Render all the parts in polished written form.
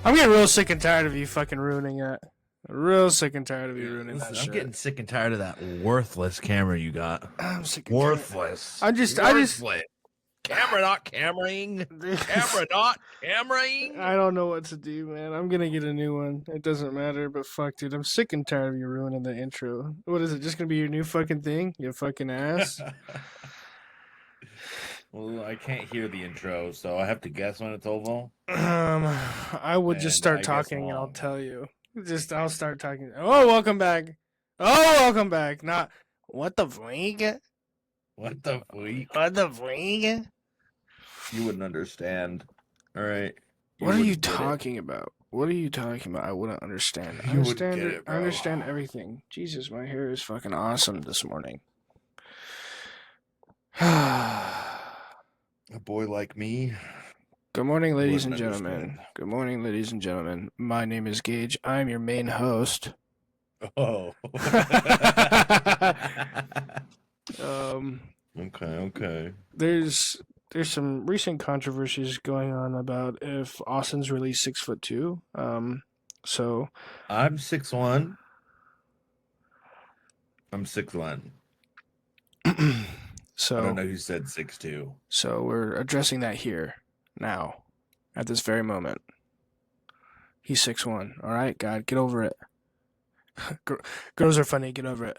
I'm getting real sick and tired of you fucking ruining it. Real sick and tired of you ruining that I'm shit. getting sick and tired of that worthless camera you got. I'm sick and tired. Worthless. I just Camera not cameraing. Camera not cameraing. I don't know what to do, man. I'm gonna get a new one. It doesn't matter, but fuck, dude, I'm sick and tired of you ruining the intro. What is it? Just gonna be your new fucking thing? You fucking ass. Well, I can't hear the intro, so I have to guess when it's over. I would just And start I guess talking and I'll wrong. tell you. I'll start talking. Oh, welcome back. Oh, welcome back. Not what the freak? What the freak? What the freak? You wouldn't understand. All right. What are you wouldn't get it. talking about? What are you talking about? I wouldn't understand. I You wouldn't understand get it, it, I bro. understand everything. Jesus, my hair is fucking awesome this morning. A boy like me. Good morning, ladies and Wouldn't gentlemen. understand. Good morning, ladies and gentlemen. My name is Gage. I'm your main host. Oh. Okay. There's some recent controversies going on about if Austin's really 6'2". So I'm 6'1". I'm 6'1". so I don't know who said 6'2". So we're addressing that here, now, at this very moment. He's 6'1". All right, God, get over it. Girls are funny. Get over it.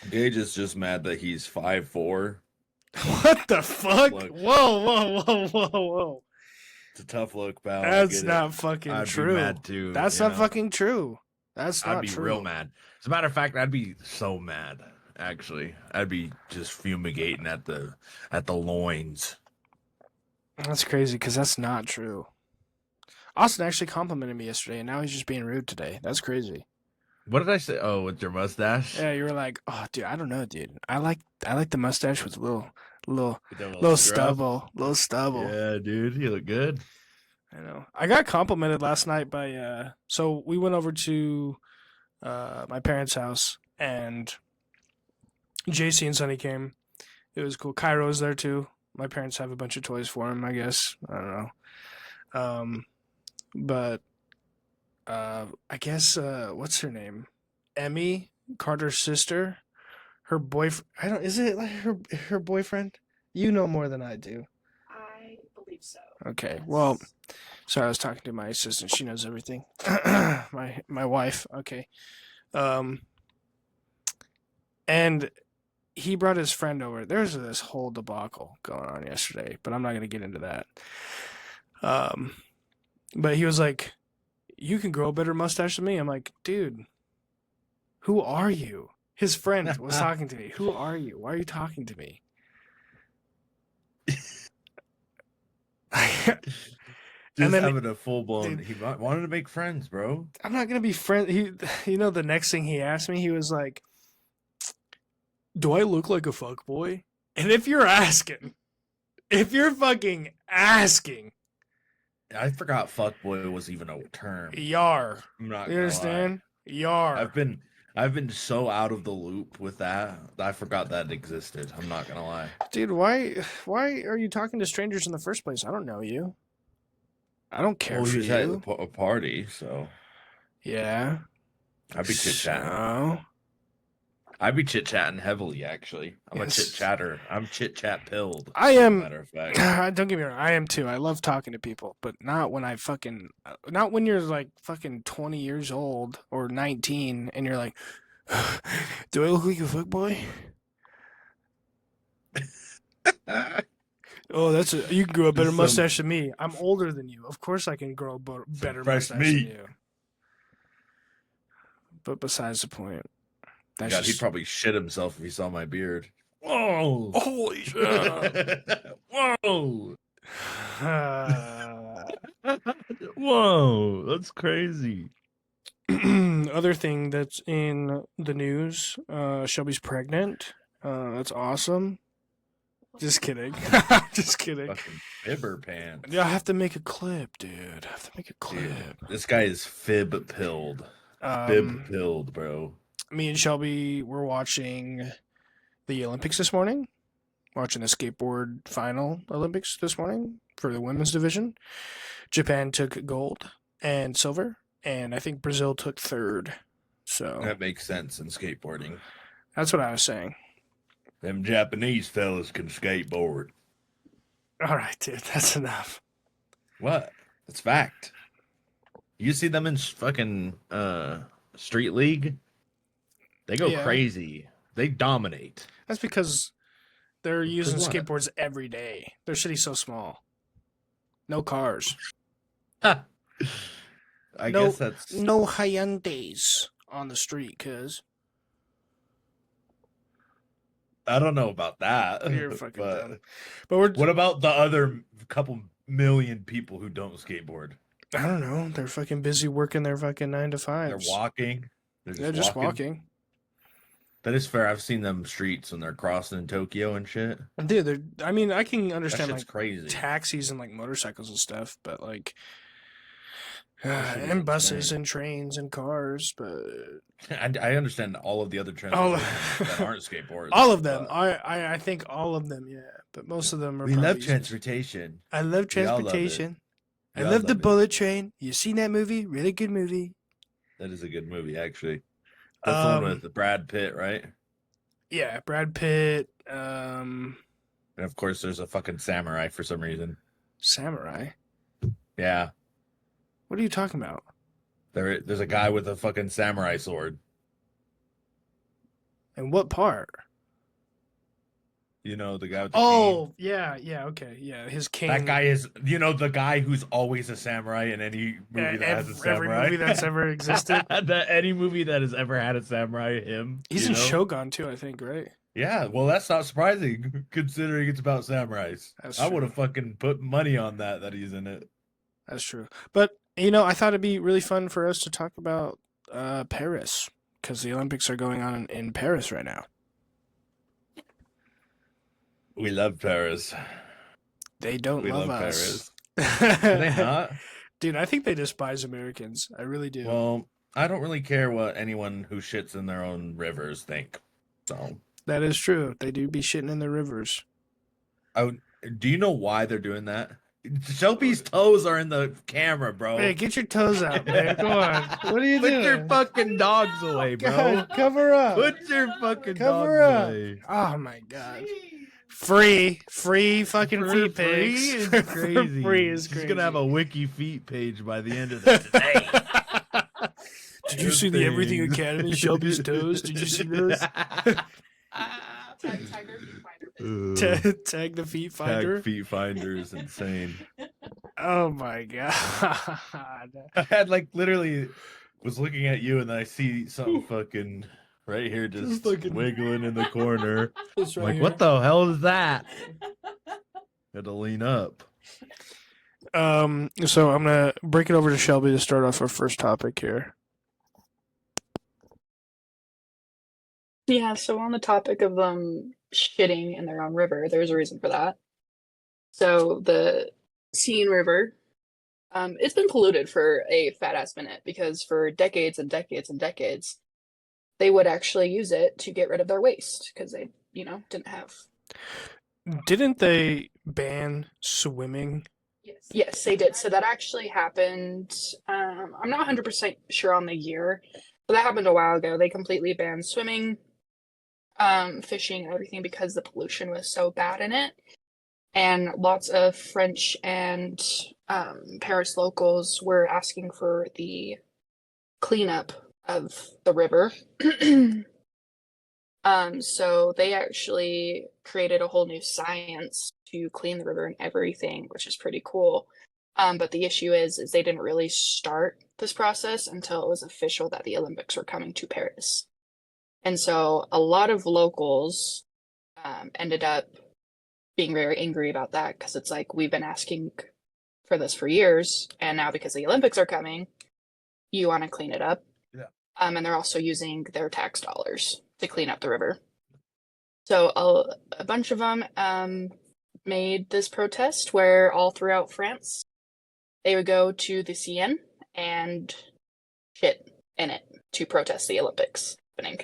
Gage is just mad that he's 5'4". What the fuck? Look. Whoa. It's a tough look, pal. That's not fucking I'd true. be mad too. That's not fucking true. That's not I'd be true. real mad. As a matter of fact, I'd be so mad. Actually, I'd be just fumigating at the loins. That's crazy because that's not true. Austin actually complimented me yesterday, and now he's just being rude today. That's crazy. What did I say? Oh, with your mustache? Yeah, you were like, oh, dude, I don't know, dude. I like the mustache with little scruff? stubble. Yeah, dude, you look good. I know. I got complimented last night by so we went over to my parents' house and JC and Sonny came. It was cool. Cairo's there too. My parents have a bunch of toys for him, I guess. I don't know. But I guess what's her name? Emmy, Carter's sister. Her boyfriend. Is it like her boyfriend? You know more than I do. I believe so. Okay. Yes. Well, sorry, I was talking to my assistant. She knows everything. my wife. Okay. And he brought his friend over. There's this whole debacle going on yesterday, but I'm not going to get into that. But he was like, "You can grow a better mustache than me." I'm like, "Dude, who are you?" His friend was talking to me. "Who are you? Why are you talking to me?" Just then having a full blown. dude, He wanted to make friends, bro. I'm not gonna be friends. The next thing he asked me, he was like, "Do I look like a fuckboy?" And if you're fucking asking, I forgot fuckboy was even a term. yar. I'm not. You understand? Yar. I've been so out of the loop with that. I forgot that existed. I'm not gonna lie. Dude, why are you talking to strangers in the first place? I don't know you. I don't care for He was at you. a party, so Yeah. I'd be chit chatting. So, I'd be chit chatting heavily. Actually, I'm Yes. a chit chatter. I'm chit chat pilled. I as a am- matter of fact. don't get me wrong. I am too. I love talking to people, but not when not when you're like fucking 20 years old or 19 and you're like, "Do I look like a fuckboy?" Oh, you can grow a better Just some- mustache than me. I'm older than you. Of course I can grow a better fresh mustache than meat. you. But besides the point. That's God, just... he'd probably shit himself if he saw my beard. Whoa! Holy shit. Whoa! Whoa! That's crazy. Other thing that's in the news, Shelby's pregnant. That's awesome. Just kidding. Just kidding. Fucking fibber pants. Yeah, I have to make a clip, dude. I have to make a clip. Dude, this guy is fib pilled. Fib pilled, bro. Me and Shelby were watching the Olympics this morning. Watching the skateboard final Olympics this morning for the women's division. Japan took gold and silver, and I think Brazil took third. So That makes sense in skateboarding. that's what I was saying. Them Japanese fellas can skateboard. All right, dude, that's enough. What? It's fact. You see them in fucking Street League? They go Yeah. crazy. They dominate. That's because they're using what? skateboards every day. Their city's so small. No cars. I No- guess that's No Hyundais on the street, cuz. I don't know about that. You're fucking but dumb. But we're what about the other couple million people who don't skateboard? I don't know. They're fucking busy working their fucking 9 to 5s. They're walking. They're just walking. That is fair. I've seen them streets when they're crossing in Tokyo and shit. Dude, I mean, I can That understand shit's like crazy. taxis and like motorcycles and stuff, but like That shit is and buses insane. and trains and cars, but I understand all of the other all transportation that aren't skateboards. all of them. but I think all of them, yeah. But most of them are we probably love used- transportation. I love We all love it. transportation. We I all love the love it. bullet train. You seen that movie? Really good movie. That is a good movie, actually. That's the one with Brad Pitt, right? Yeah, Brad Pitt, And of course, there's a fucking samurai for some reason. Samurai. Yeah, What are you talking about? there's a guy with a fucking samurai sword. And what part? You know, the guy with the Oh, yeah, okay, yeah. His king. cane. That guy is, the guy who's always a samurai in any movie that has a every samurai. movie that's ever existed. Any movie that has ever had a samurai, him. He's you in know? Shogun too, I think, right? Yeah, well, that's not surprising considering it's about samurais. That's I true. would have fucking put money on that he's in it. That's true. But I thought it'd be really fun for us to talk about Paris because the Olympics are going on in Paris right now. We love Paris. They don't We love love us. Paris. Are they not? Dude, I think they despise Americans. I really do. Well, I don't really care what anyone who shits in their own rivers think. So, That is true. They do be shitting in the rivers. do you know why they're doing that? Shelby's toes are in the camera, bro. Hey, get your toes out, man. Come on. What are you Put doing? your fucking dogs away, bro. God, cover up. Put your fucking Cover dogs up. away. Oh my god. Free fucking For feet free pics. is For crazy. free is She's crazy. gonna have a wiki feet page by the end of the day. Did you see the Everything Academy Shelby's toes? Did you see those? Tag the feet finder. Tag feet finder is insane. Oh my god. I had literally was looking at you and then I see something fucking right here just fucking- wiggling in the corner. It's I'm right like, here. what the hell is that? Had to lean up. So I'm gonna break it over to Shelby to start off our first topic here. Yeah, so on the topic of shitting in their own river, there's a reason for that. So the Seine River, it's been polluted for a fat ass minute because for decades and decades and decades, they would actually use it to get rid of their waste because they, didn't have. Didn't they ban swimming? Yes, they did. So that actually happened. I'm not 100% sure on the year, but that happened a while ago. They completely banned swimming, fishing, everything because the pollution was so bad in it. And lots of French and Paris locals were asking for the cleanup of the river. So they actually created a whole new science to clean the river and everything, which is pretty cool. But the issue is they didn't really start this process until it was official that the Olympics were coming to Paris. And so a lot of locals ended up being very angry about that because it's like, we've been asking for this for years, and now because the Olympics are coming, you want to clean it up. Yeah. And they're also using their tax dollars to clean up the river. So a bunch of them made this protest where all throughout France, they would go to the Seine and shit in it to protest the Olympics happening.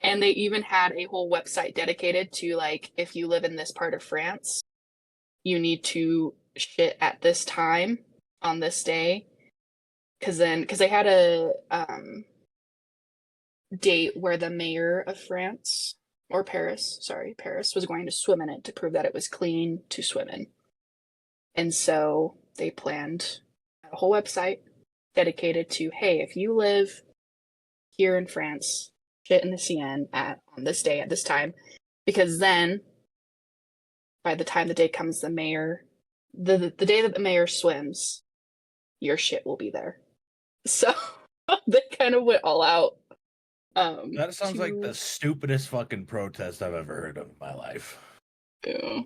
And they even had a whole website dedicated to, like, if you live in this part of France, you need to shit at this time on this day, because they had a date where the mayor of France, or Paris, sorry, Paris, was going to swim in it to prove that it was clean to swim in. And so they planned a whole website dedicated to, hey, if you live here in France, shit in the Seine on this day at this time, because then by the time the day comes, the mayor, the day that the mayor swims, your shit will be there. So they kind of went all out. That sounds like the stupidest fucking protest I've ever heard of in my life. Yeah.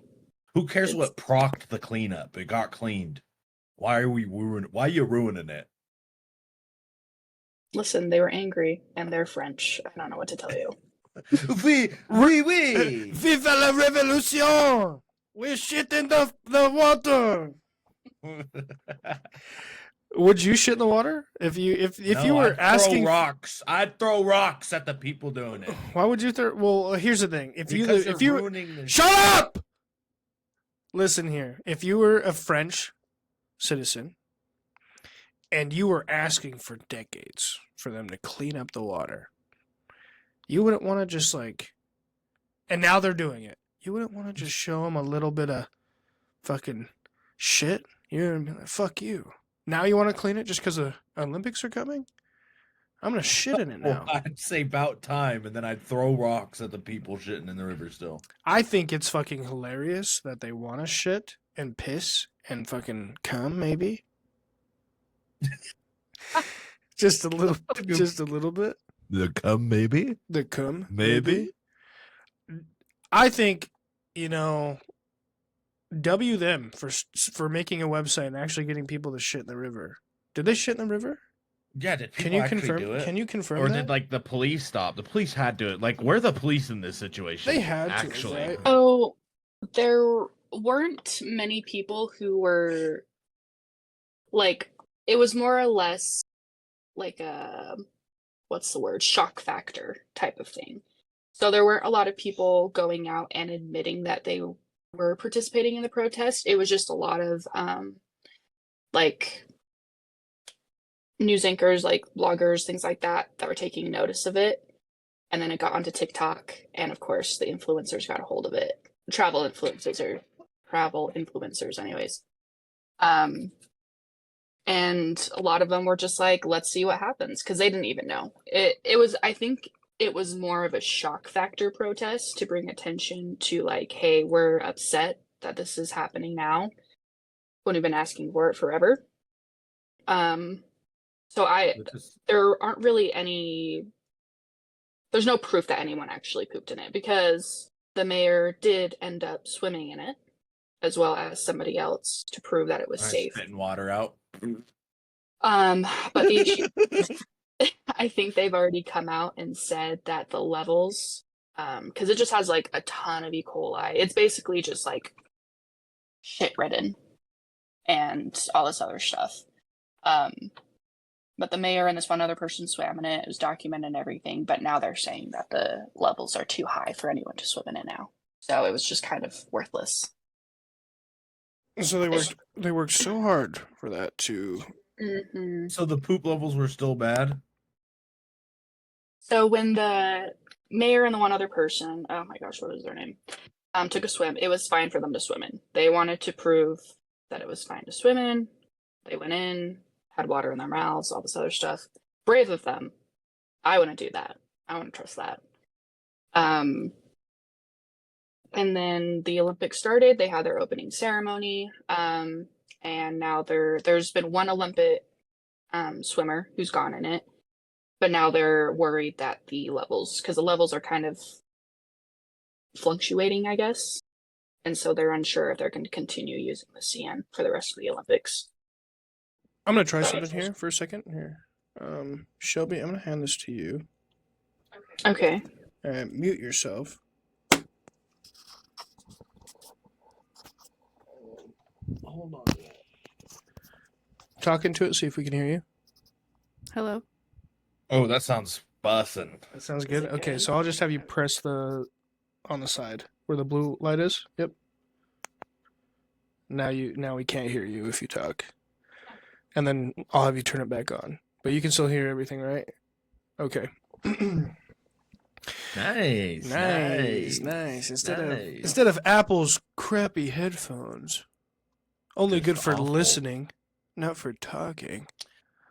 Who cares what procked the cleanup? It got cleaned. Why are you ruining it? Listen, they were angry and they're French. I don't know what to tell you. Oui. Vive la revolution! We're shit in the water. Would you shit in the water if you were asking? I'd throw rocks at the people doing it. Why would you throw? Well, here's the thing: if you ruining the shut up. Listen here: if you were a French citizen and you were asking for decades for them to clean up the water, you wouldn't want to just like, and now they're doing it. You wouldn't want to just show them a little bit of fucking shit. You're gonna be like, fuck you. Now you want to clean it just because the Olympics are coming? I'm going to shit in it now. Well, I'd say about time, and then I'd throw rocks at the people shitting in the river still. I think it's fucking hilarious that they want to shit and piss and fucking cum, maybe. just a little bit. The cum, maybe? The cum, maybe? I think, W them for making a website and actually getting people to shit in the river. Did they shit in the river? Yeah, did people Can you actually confirm? do it? Can you confirm? Or that? did like the police stop? The police had to. Like, we're the police in this situation. They had actually. to, right? Oh, there weren't many people who were like. It was more or less like a what's the word? Shock factor type of thing. So there weren't a lot of people going out and admitting that they were participating in the protest. It was just a lot of like news anchors, like bloggers, things like that were taking notice of it. And then it got onto TikTok, and of course the influencers got a hold of it. Travel influencers anyways. And a lot of them were just like, let's see what happens, because they didn't even know. I think it was more of a shock factor protest to bring attention to like, hey, we're upset that this is happening now. We've been asking for it forever. There aren't really there's no proof that anyone actually pooped in it, because the mayor did end up swimming in it, as well as somebody else, to prove that it was safe. Spitting water out. But the issue, I think they've already come out and said that the levels, because it just has like a ton of E. coli. It's basically just like shit ridden and all this other stuff. But the mayor and this one other person swam in it. It was documented and everything. But now they're saying that the levels are too high for anyone to swim in it now. So it was just kind of worthless. So they worked so hard for that to. Mm-hmm. So the poop levels were still bad? So when the mayor and the one other person, oh my gosh, what was their name? Took a swim, it was fine for them to swim in. They wanted to prove that it was fine to swim in. They went in, had water in their mouths, all this other stuff. Brave of them. I wouldn't do that. I wouldn't trust that. And then the Olympics started. They had their opening ceremony. And now there's been one Olympic swimmer who's gone in it. But now they're worried that because the levels are kind of fluctuating, I guess. And so they're unsure if they're going to continue using the Seine for the rest of the Olympics. I'm going to try something here for a second. Here. Shelby, I'm going to hand this to you. Okay. Mute yourself. Hold on. Talk into it, see if we can hear you. Hello. Oh, that sounds bussin'. That sounds good. Okay, so I'll just have you press on the side where the blue light is. Yep. Now we can't hear you if you talk. And then I'll have you turn it back on. But you can still hear everything, right? Okay. Nice. Nice. Instead of Apple's crappy headphones. Only Just good for awful. listening, not for talking.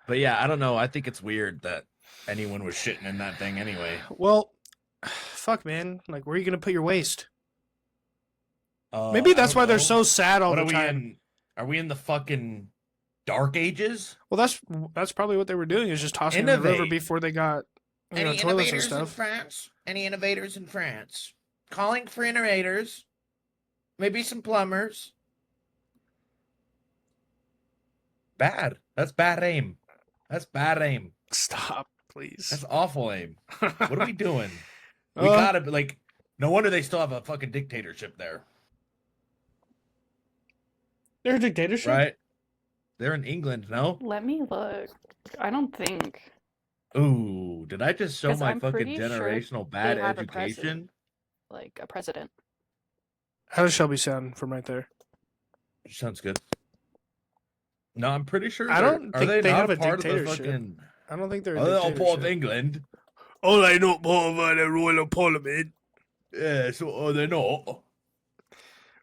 But yeah, I don't know. I think it's weird that anyone was shitting in that thing anyway. Well, fuck, man. Like, where are you gonna put your waste? I Maybe that's don't why they're know. so sad all What the are we time. in? Are we in the fucking Dark Ages? Well, that's probably what they were doing, is just tossing it in the river Innovate. before they got toilets and stuff. France? Any innovators in France? Calling for innovators. Maybe some plumbers. Bad. That's bad aim. That's bad aim. Stop, please. That's awful aim. What are we doing? We gotta be like. No wonder they still have a fucking dictatorship there, They're a dictatorship, right? They're in England, no? Let me look. I don't think. Ooh, did I just show 'Cause my I'm fucking pretty sure generational bad they have a education? Like a president. How does Shelby sound from right there? Sounds good. No, I'm pretty sure. I don't Are think they they not have a a part of the dictatorship. fucking? I don't think they're a Are they all part of dictatorship. England? Oh, they not part of the royal parliament. Yeah, so are they not?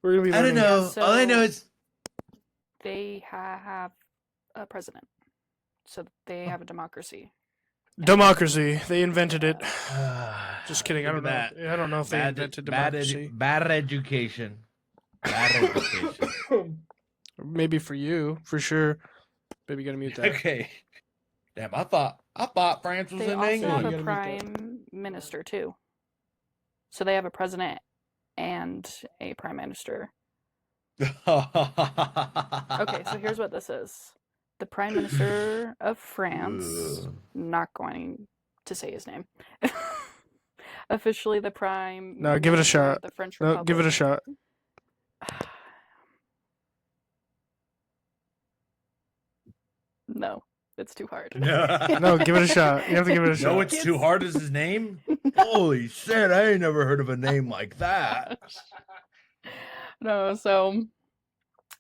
We're gonna be I don't learning. know. Yeah, All I know so- is They have a president. So they have a democracy. Democracy. They invented it. uh, Just kidding. I look don't know. at that. I don't know if they invented democracy. Bad education. Bad education. Maybe for you, for sure. Baby, you gotta mute that. Okay. Damn, I thought France was They in also England. have You a gotta mute prime minister too. So they have a president and a prime minister. Okay, so here's what this is. The Prime Minister of France, Ugh. not going to say his name. Officially the Prime No, give it a Minister of shot. the French No, Republic. give it a shot. No, it's too hard. No, give it a shot. You have to give it a shot. No, it's too hard as his name? Holy shit, I ain't never heard of a name like that. No, so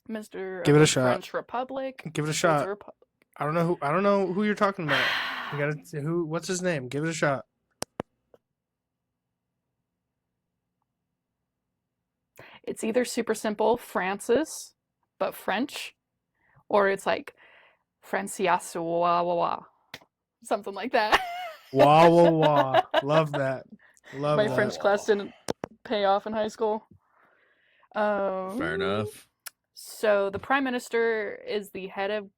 Mr. Give of it a the shot. French Republic. Give it a so it's shot. a I don't know who you're talking about. You gotta say what's his name? Give it a shot. It's either super simple, Francis, but French, or it's like Francias wah wah wah. Something like that. Wah wah wah. Love that. Love My that. French class didn't pay off in high school. Fair enough. So the Prime Minister is the head of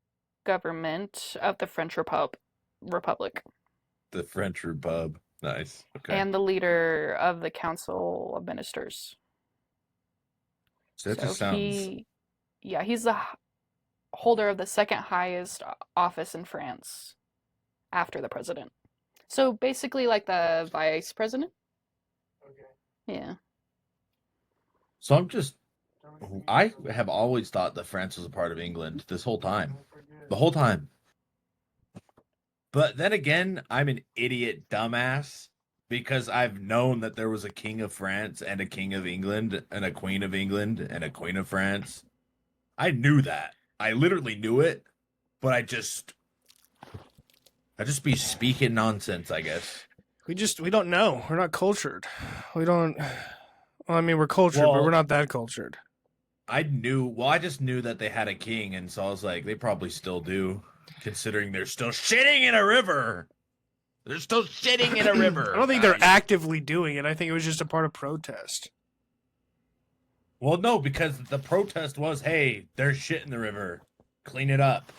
government of the French Republic The French Repub. Nice. Okay. and the leader of the Council of Ministers. So that just sounds. He's the holder of the second highest office in France after the president. So basically like the vice president. Yeah. So I have always thought that France was a part of England this whole time. The whole time. But then again, I'm an idiot dumbass because I've known that there was a king of France and a king of England and a queen of England and a queen of France. I knew that. I literally knew it, but I just be speaking nonsense, I guess. We don't know. We're not cultured. We don't. Well, I mean, we're cultured, but we're not that cultured. I just knew that they had a king, and so I was like, they probably still do, considering they're still shitting in a river. They're still shitting in a river. I don't think they're actively doing it. I think it was just a part of protest. Well, no, because the protest was, hey, there's shit in the river. Clean it up.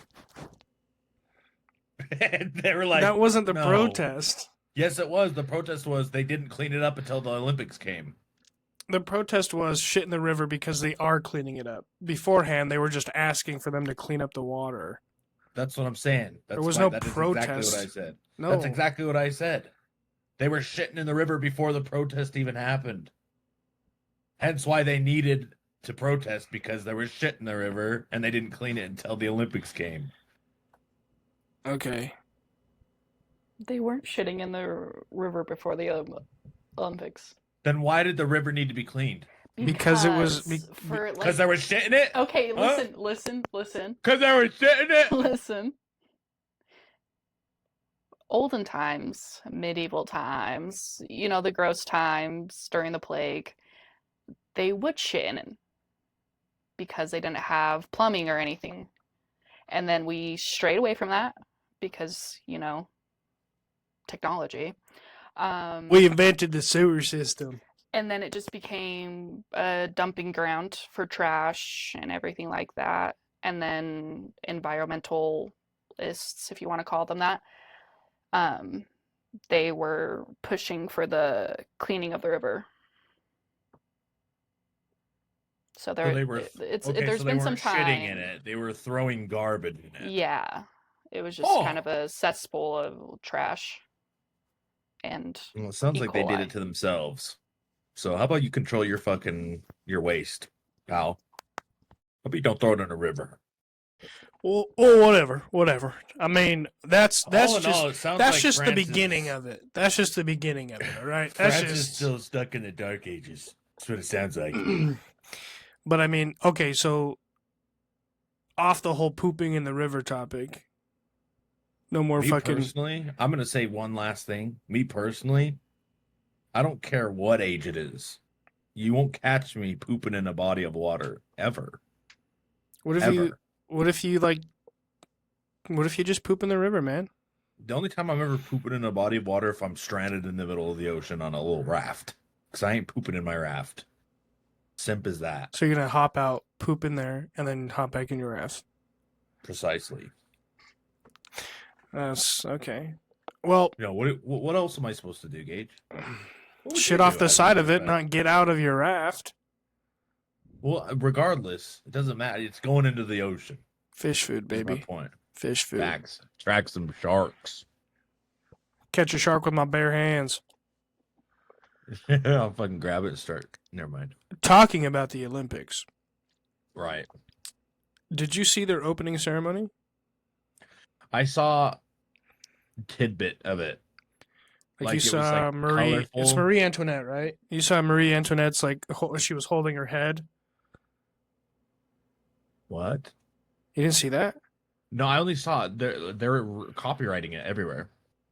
And they were like, That wasn't the no. protest. Yes, it was. The protest was they didn't clean it up until the Olympics came. The protest was shit in the river because they are cleaning it up. Beforehand, they were just asking for them to clean up the water. That's what I'm saying. There was no that is protest. exactly what I said. No. That's exactly what I said. They were shitting in the river before the protest even happened. Hence why they needed to protest, because there was shit in the river and they didn't clean it until the Olympics came. Okay. They weren't shitting in the river before the Olympics. Then why did the river need to be cleaned? Because it was for like. Because there was shit in it? Okay, Huh? listen. Because there was shit in it? Listen. Olden times, medieval times, the gross times during the plague, they would shit in it because they didn't have plumbing or anything. And then we strayed away from that because, technology. we invented the sewer system. And then it just became a dumping ground for trash and everything like that. And then environmentalists, if you want to call them that, they were pushing for the cleaning of the river. So So they were there's so been they some weren't time. shitting in it. They were throwing garbage in it. Yeah, it was just kind of a cesspool of trash. And Well, it sounds E. like they did coli. it to themselves. So how about you control your waste, pal? How about you don't throw it in a river? Well, whatever. I mean, that's All in all, just it sounds that's like just the France beginning is- of it. That's just the beginning of it. All right. That's France is just. still stuck in the dark ages. That's what it sounds like. But I mean, okay, so off the whole pooping in the river topic. No more Me fucking. personally, I'm gonna say one last thing. Me personally, I don't care what age it is. You won't catch me pooping in a body of water ever. What if Ever. What if you just poop in the river, man? The only time I'm ever pooping in a body of water if I'm stranded in the middle of the ocean on a little raft. Because I ain't pooping in my raft. Simp as that. So you're gonna hop out, poop in there, and then hop back in your raft. Precisely. That's okay. Well, What else am I supposed to do, Gage? What would you shit off do the as a side of matter it, fact? not get out of your raft. Well, regardless, it doesn't matter. It's going into the ocean. Fish food, That's my baby. point. Fish food. Facts. Track some sharks. Catch a shark with my bare hands. I'll fucking grab it and start. Never mind. Talking about the Olympics, Right. did you see their opening ceremony? I saw a tidbit of it. Like you it was, saw Marie. It's colorful. Marie Antoinette, right? You saw Marie Antoinette's she was holding her head. What? You didn't see that? No, I only saw it. They're copywriting it everywhere.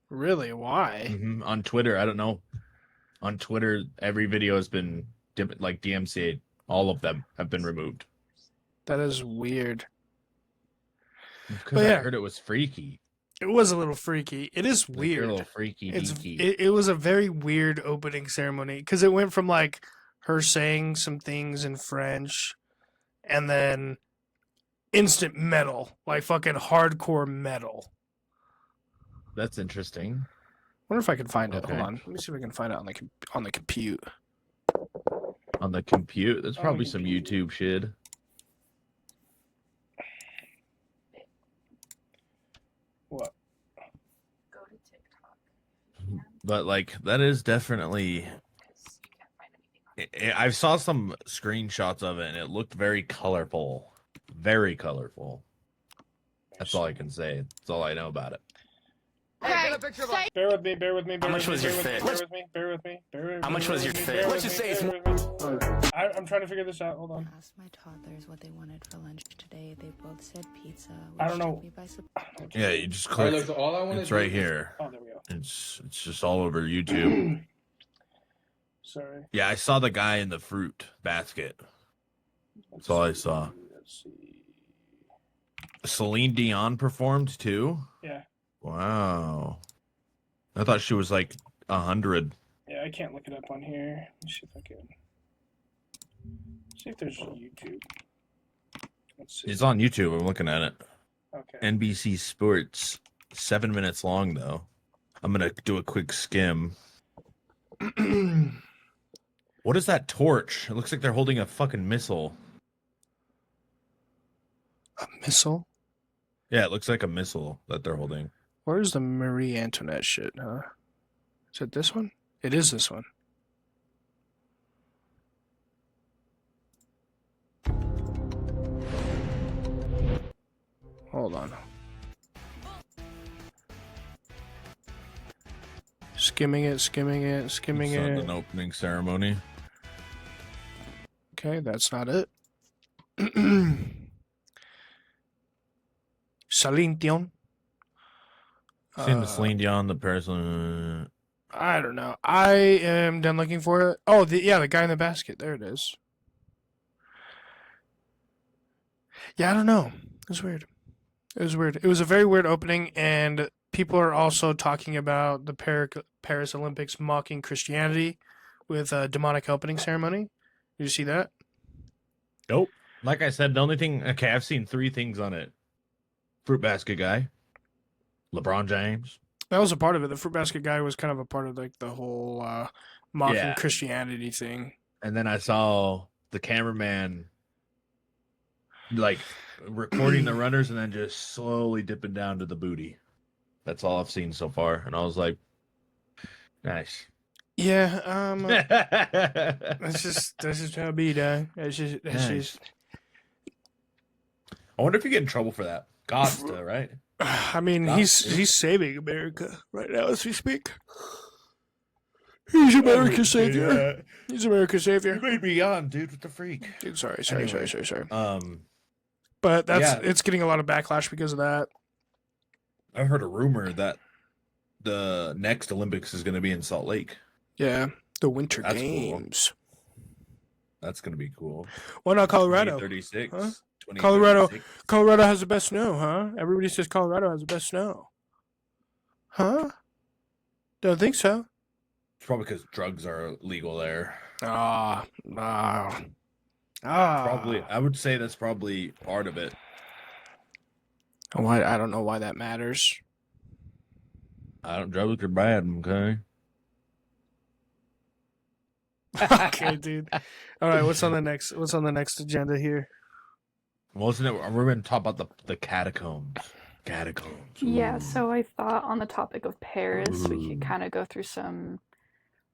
Really? Why? On Twitter, I don't know. On Twitter, every video has been DMCA'd. All of them have been removed. That is weird. Because I heard it was freaky. It was a little freaky. It is Like, weird. a little freaky deaky. It was a very weird opening ceremony because it went from her saying some things in French, and then instant metal, like fucking hardcore metal. That's interesting. Wonder if I can find it. Okay. Hold on, let me see if I can find it on the compute. On the compute, there's On probably the some compute. YouTube shit. What? Go to TikTok. But that is definitely. Because you can't find anything on it. I saw some screenshots of it, and it looked very colorful. Very colorful. That's all I can say. That's all I know about it. Okay, Bear with me. Bear with me. How much was your fit? Bear with me. How much was your fit? Let's just say it's I'm trying to figure this out. Hold on. Asked my toddlers what they wanted for lunch today. They both said pizza. I don't know. took me by surprise. Yeah, you just click. Look, all I want It's right here. Oh, there we go. It's just all over YouTube. Sorry. Yeah, I saw the guy in the fruit basket. That's all I saw. Let's see. Celine Dion performed too. Yeah. Wow. I thought she was 100. Yeah, I can't look it up on here. Let's see if I can. See if there's YouTube. Let's see. It's on YouTube. I'm looking at it. Okay. NBC Sports. 7 minutes long though. I'm gonna do a quick skim. What is that torch? It looks like they're holding a fucking missile. A missile? Yeah, it looks like a missile that they're holding. Where's the Marie Antoinette shit, huh? Is it this one? It is this one. Hold on. Skimming it. It's not an opening ceremony. Okay, that's not it. Celine Dion. Seen the Celine Dion, the person. I don't know. I am done looking for it. Oh, the guy in the basket. There it is. Yeah, I don't know. It was weird. It was weird. It was a very weird opening, and people are also talking about the Paris Olympics mocking Christianity with a demonic opening ceremony. Did you see that? Nope. Like I said, the only thing. Okay, I've seen 3 things on it. Fruit basket guy, LeBron James. That was a part of it. The fruit basket guy was kind of a part of like the whole mocking Yeah. Christianity thing. And then I saw the cameraman like recording the runners and then just slowly dipping down to the booty. That's all I've seen so far. And I was like, nice. Yeah, that's just how it be, dog. That's just Nice. I wonder if you get in trouble for that. God's still, right? I mean, Not he's good. saving America right now as we speak. He's America's savior. He's America's You savior. made me yawn, dude, with the freak. Dude, sorry. Anyway. But Yeah. it's getting a lot of backlash because of that. I heard a rumor that the next Olympics is going to be in Salt Lake. Yeah, the Winter That's cool. Games. That's going to be cool. Why not Colorado? 2036. Huh? 2036. Colorado. Colorado has the best snow, huh? Everybody says Colorado has the best snow. Huh? Don't think so. It's probably because drugs are legal there. Probably. I would say that's probably part of it. Why? I don't know why that matters. Drugs are bad, okay? Okay, dude. All right, what's on the next agenda here? Wasn't it? We're going to talk about the catacombs. Catacombs. Yeah, Ooh. so I thought on the topic of Paris, we could kind of go through some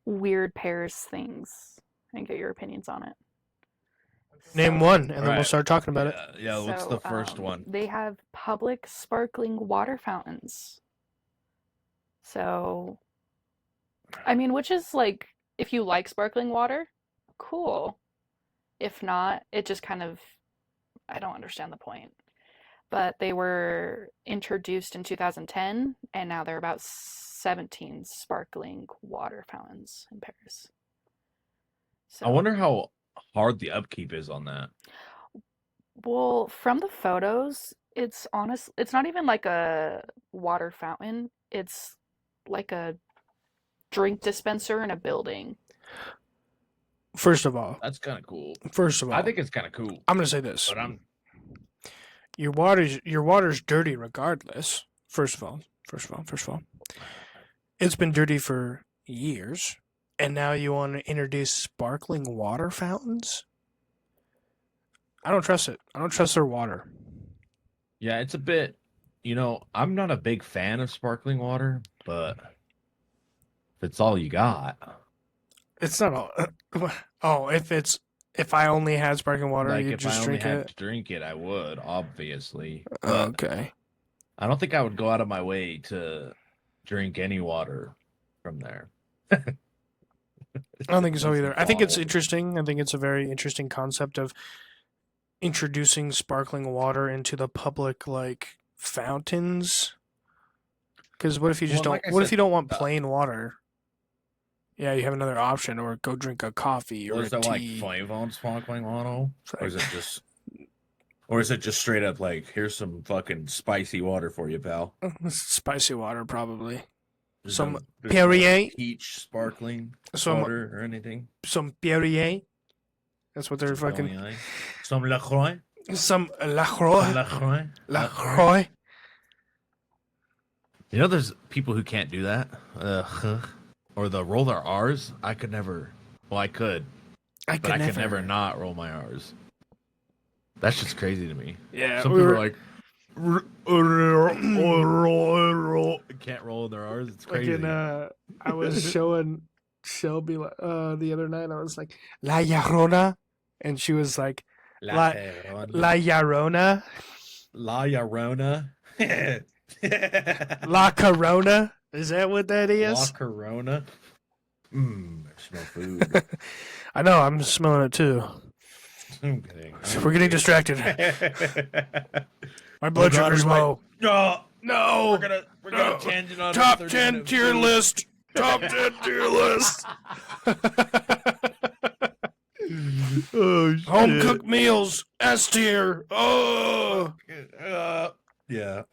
weird Paris things and get your opinions on it. Name one, and then we'll Alright. start talking about it. Yeah, what's the first one? They have public sparkling water fountains. So, I mean, which is like, if you like sparkling water, cool. If not, it just kind of, I don't understand the point. But they were introduced in 2010, and now there are about 17 sparkling water fountains in Paris. So, I wonder how hard the upkeep is on that. well, from the photos, it's not even like a water fountain. It's like a drink dispenser in a building. First of all, That's kind of cool. I think it's kind of cool. I'm gonna say this: But your water's dirty regardless. First of all, it's been dirty for years, and now you want to introduce sparkling water fountains? I don't trust it. I don't trust their water. yeah, it's a bit. I'm not a big fan of sparkling water, but if it's all you got, It's not all. Oh, if I only had sparkling water, like you'd if just I only drink had it. to drink it, I would obviously. But Okay. I don't think I would go out of my way to drink any water from there. I don't think so Unless either. it's I think it's bottled. interesting. I think it's a very interesting concept of introducing sparkling water into the public, like fountains. Because what if you just Well, don't? like I What if said, you don't want plain water? Yeah, you have another option, or go drink a coffee or Was a there like tea. 5-ounce sparkling water, It's or is like- it just straight up like, here's some fucking spicy water for you, pal? Spicy water, probably. There's Some no Perrier? peach sparkling Some water or anything. Perrier. That's what they're Some fucking. Perrier. Some LaCroix. Some Lacroix. LaCroix. Lacroix. There's people who can't do that. Or the roll their R's. I could never. Well, I could, I but I could never not roll my R's. That's just crazy to me. Yeah, Some people are like, can't roll their R's. It's crazy. Fucking, I was showing Shelby the other night. I was like, La Llorona, and she was like, La Llorona, La Llorona. La Corona. Is that what that La is? Corona. I smell food. I know. I'm smelling it too. I'm kidding. We're getting distracted. My blood sugar's low. No, No. we're gonna tangent on Top a 10 30-minute tier food. list. Top 10 tier list. Oh shit. Home cooked meals. S tier. Oh. Yeah.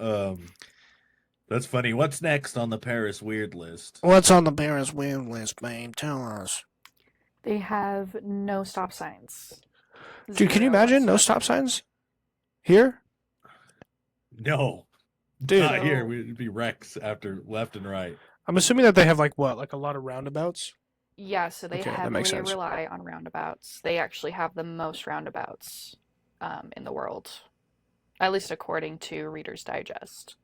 That's funny. What's next on the Paris weird list? What's on the Paris weird list, babe? Tell us. They have no stop signs. Dude, can you 0 imagine no whatsoever. stop signs here? No, Dude, not here. We'd be wrecks after left and right. I'm assuming that they have like what? Like a lot of roundabouts? Yeah, so they Okay, that makes heavily sense. rely on roundabouts. They actually have the most roundabouts in the world, at least according to Reader's Digest.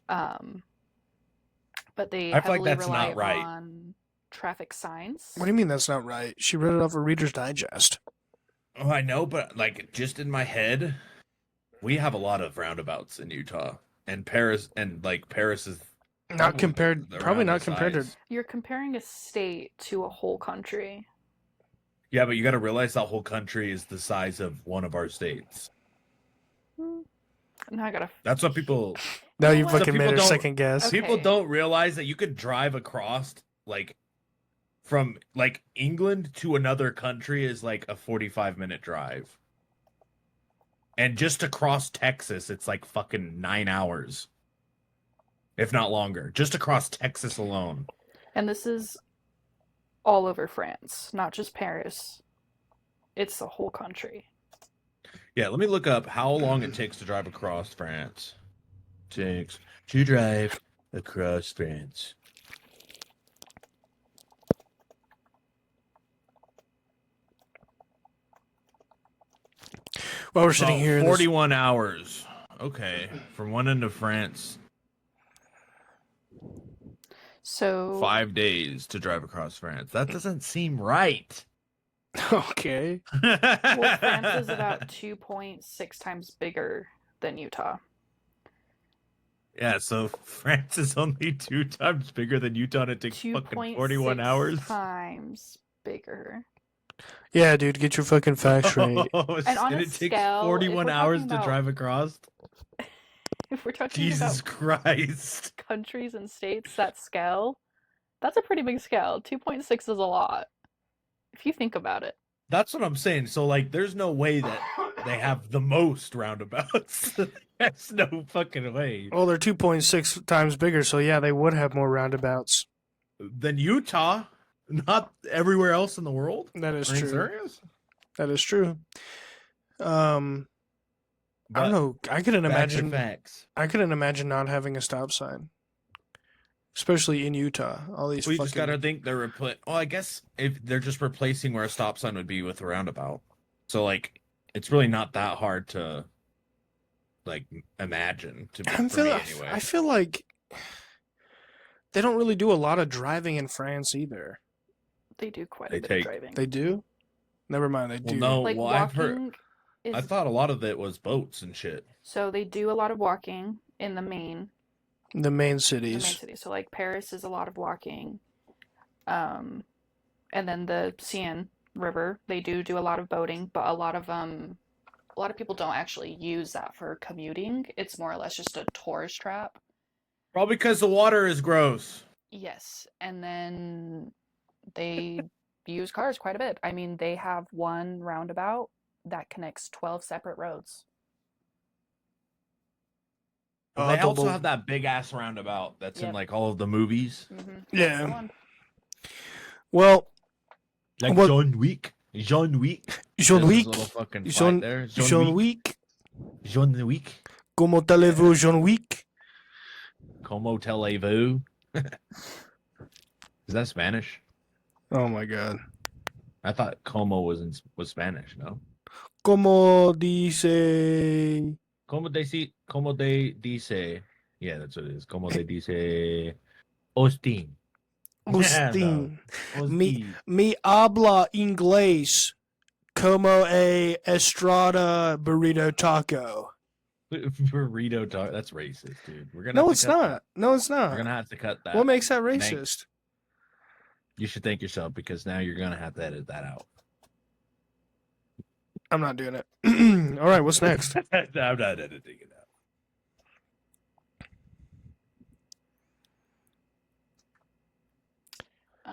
But they I feel like heavily that's rely not right. on traffic signs. What do you mean that's not right? She read it off a Reader's Digest. Oh, I know, but like just in my head, we have a lot of roundabouts in Utah, and Paris is Not compared. around Probably the not compared to. size. You're comparing a state to a whole country. Yeah, but you got to realize that whole country is the size of one of our states. Now I gotta. That's what people Now you Well, fucking people made her don't- second guess. Okay. people don't realize that you could drive across like from like England to another country is like a 45-minute drive. And just to cross Texas, it's like fucking 9 hours. If not longer. Just across Texas alone. And this is all over France, not just Paris. It's the whole country. Yeah, let me look up how long it takes to drive across France. Takes to drive across France. While we're sitting here, in this- 41 hours. Okay, from one end of France, So 5 days to drive across France. That doesn't seem right. okay. well, France is about 2.6 times bigger than Utah. Yeah, so France is only 2 times bigger than Utah, and it takes fucking 41 2.6 hours. times bigger. Yeah, dude, get your fucking facts straight. And on a it takes scale, if 41 we're hours talking to about- drive across. If we're talking Jesus about Christ. countries and states, that scale, that's a pretty big scale. 2.6 is a lot. If you think about it. That's what I'm saying. So, like, there's no way that they have the most roundabouts. There's no fucking way. Well, they're 2.6 times bigger, so yeah, they would have more roundabouts. Than Utah, not everywhere else in the world. That is Are you true. serious? That is true. I don't But know. I couldn't facts are imagine. facts. I couldn't imagine not having a stop sign, especially in Utah. All these We fucking. just gotta think they're well, I guess if they're just replacing where a stop sign would be with a roundabout. So like it's really not that hard to like imagine for me anyway. I feel like they don't really do a lot of driving in France either. They do quite They a bit take- of driving. They do. Never mind. They Well, do. no. Like well, I've heard- walking I is thought a lot of it was boats and shit. so they do a lot of walking in the main The main the cities. main city. So like Paris is a lot of walking. And then the Seine River, they do a lot of boating, but a lot of people don't actually use that for commuting. It's more or less just a tourist trap. Probably because the water is gross. Yes, and then they use cars quite a bit. I mean, they have one roundabout that connects 12 separate roads. Well, they also double- have that big ass roundabout that's in Yep. like all of the movies. Yeah. Well, Like Well- John Wick. John Wick. John There's his Wick. little fucking fight John- there. John Wick. John Wick. Comment allez-vous, John Wick? Como televu. Is that Spanish? Oh my god. I thought como was Spanish, no? Como dice. Como de dice. Yeah, that's what it is. Como de dice Austin. Austin. Austin. Mi habla inglés como a estrada burrito taco. Burrito talk. That's racist, dude. We're gonna No, have to it's cut not. No, it's That. not. We're gonna have to cut that. What makes that Thanks. racist? You should thank yourself because now you're gonna have to edit that out. I'm not doing it. All right, what's next? I'm not editing it out.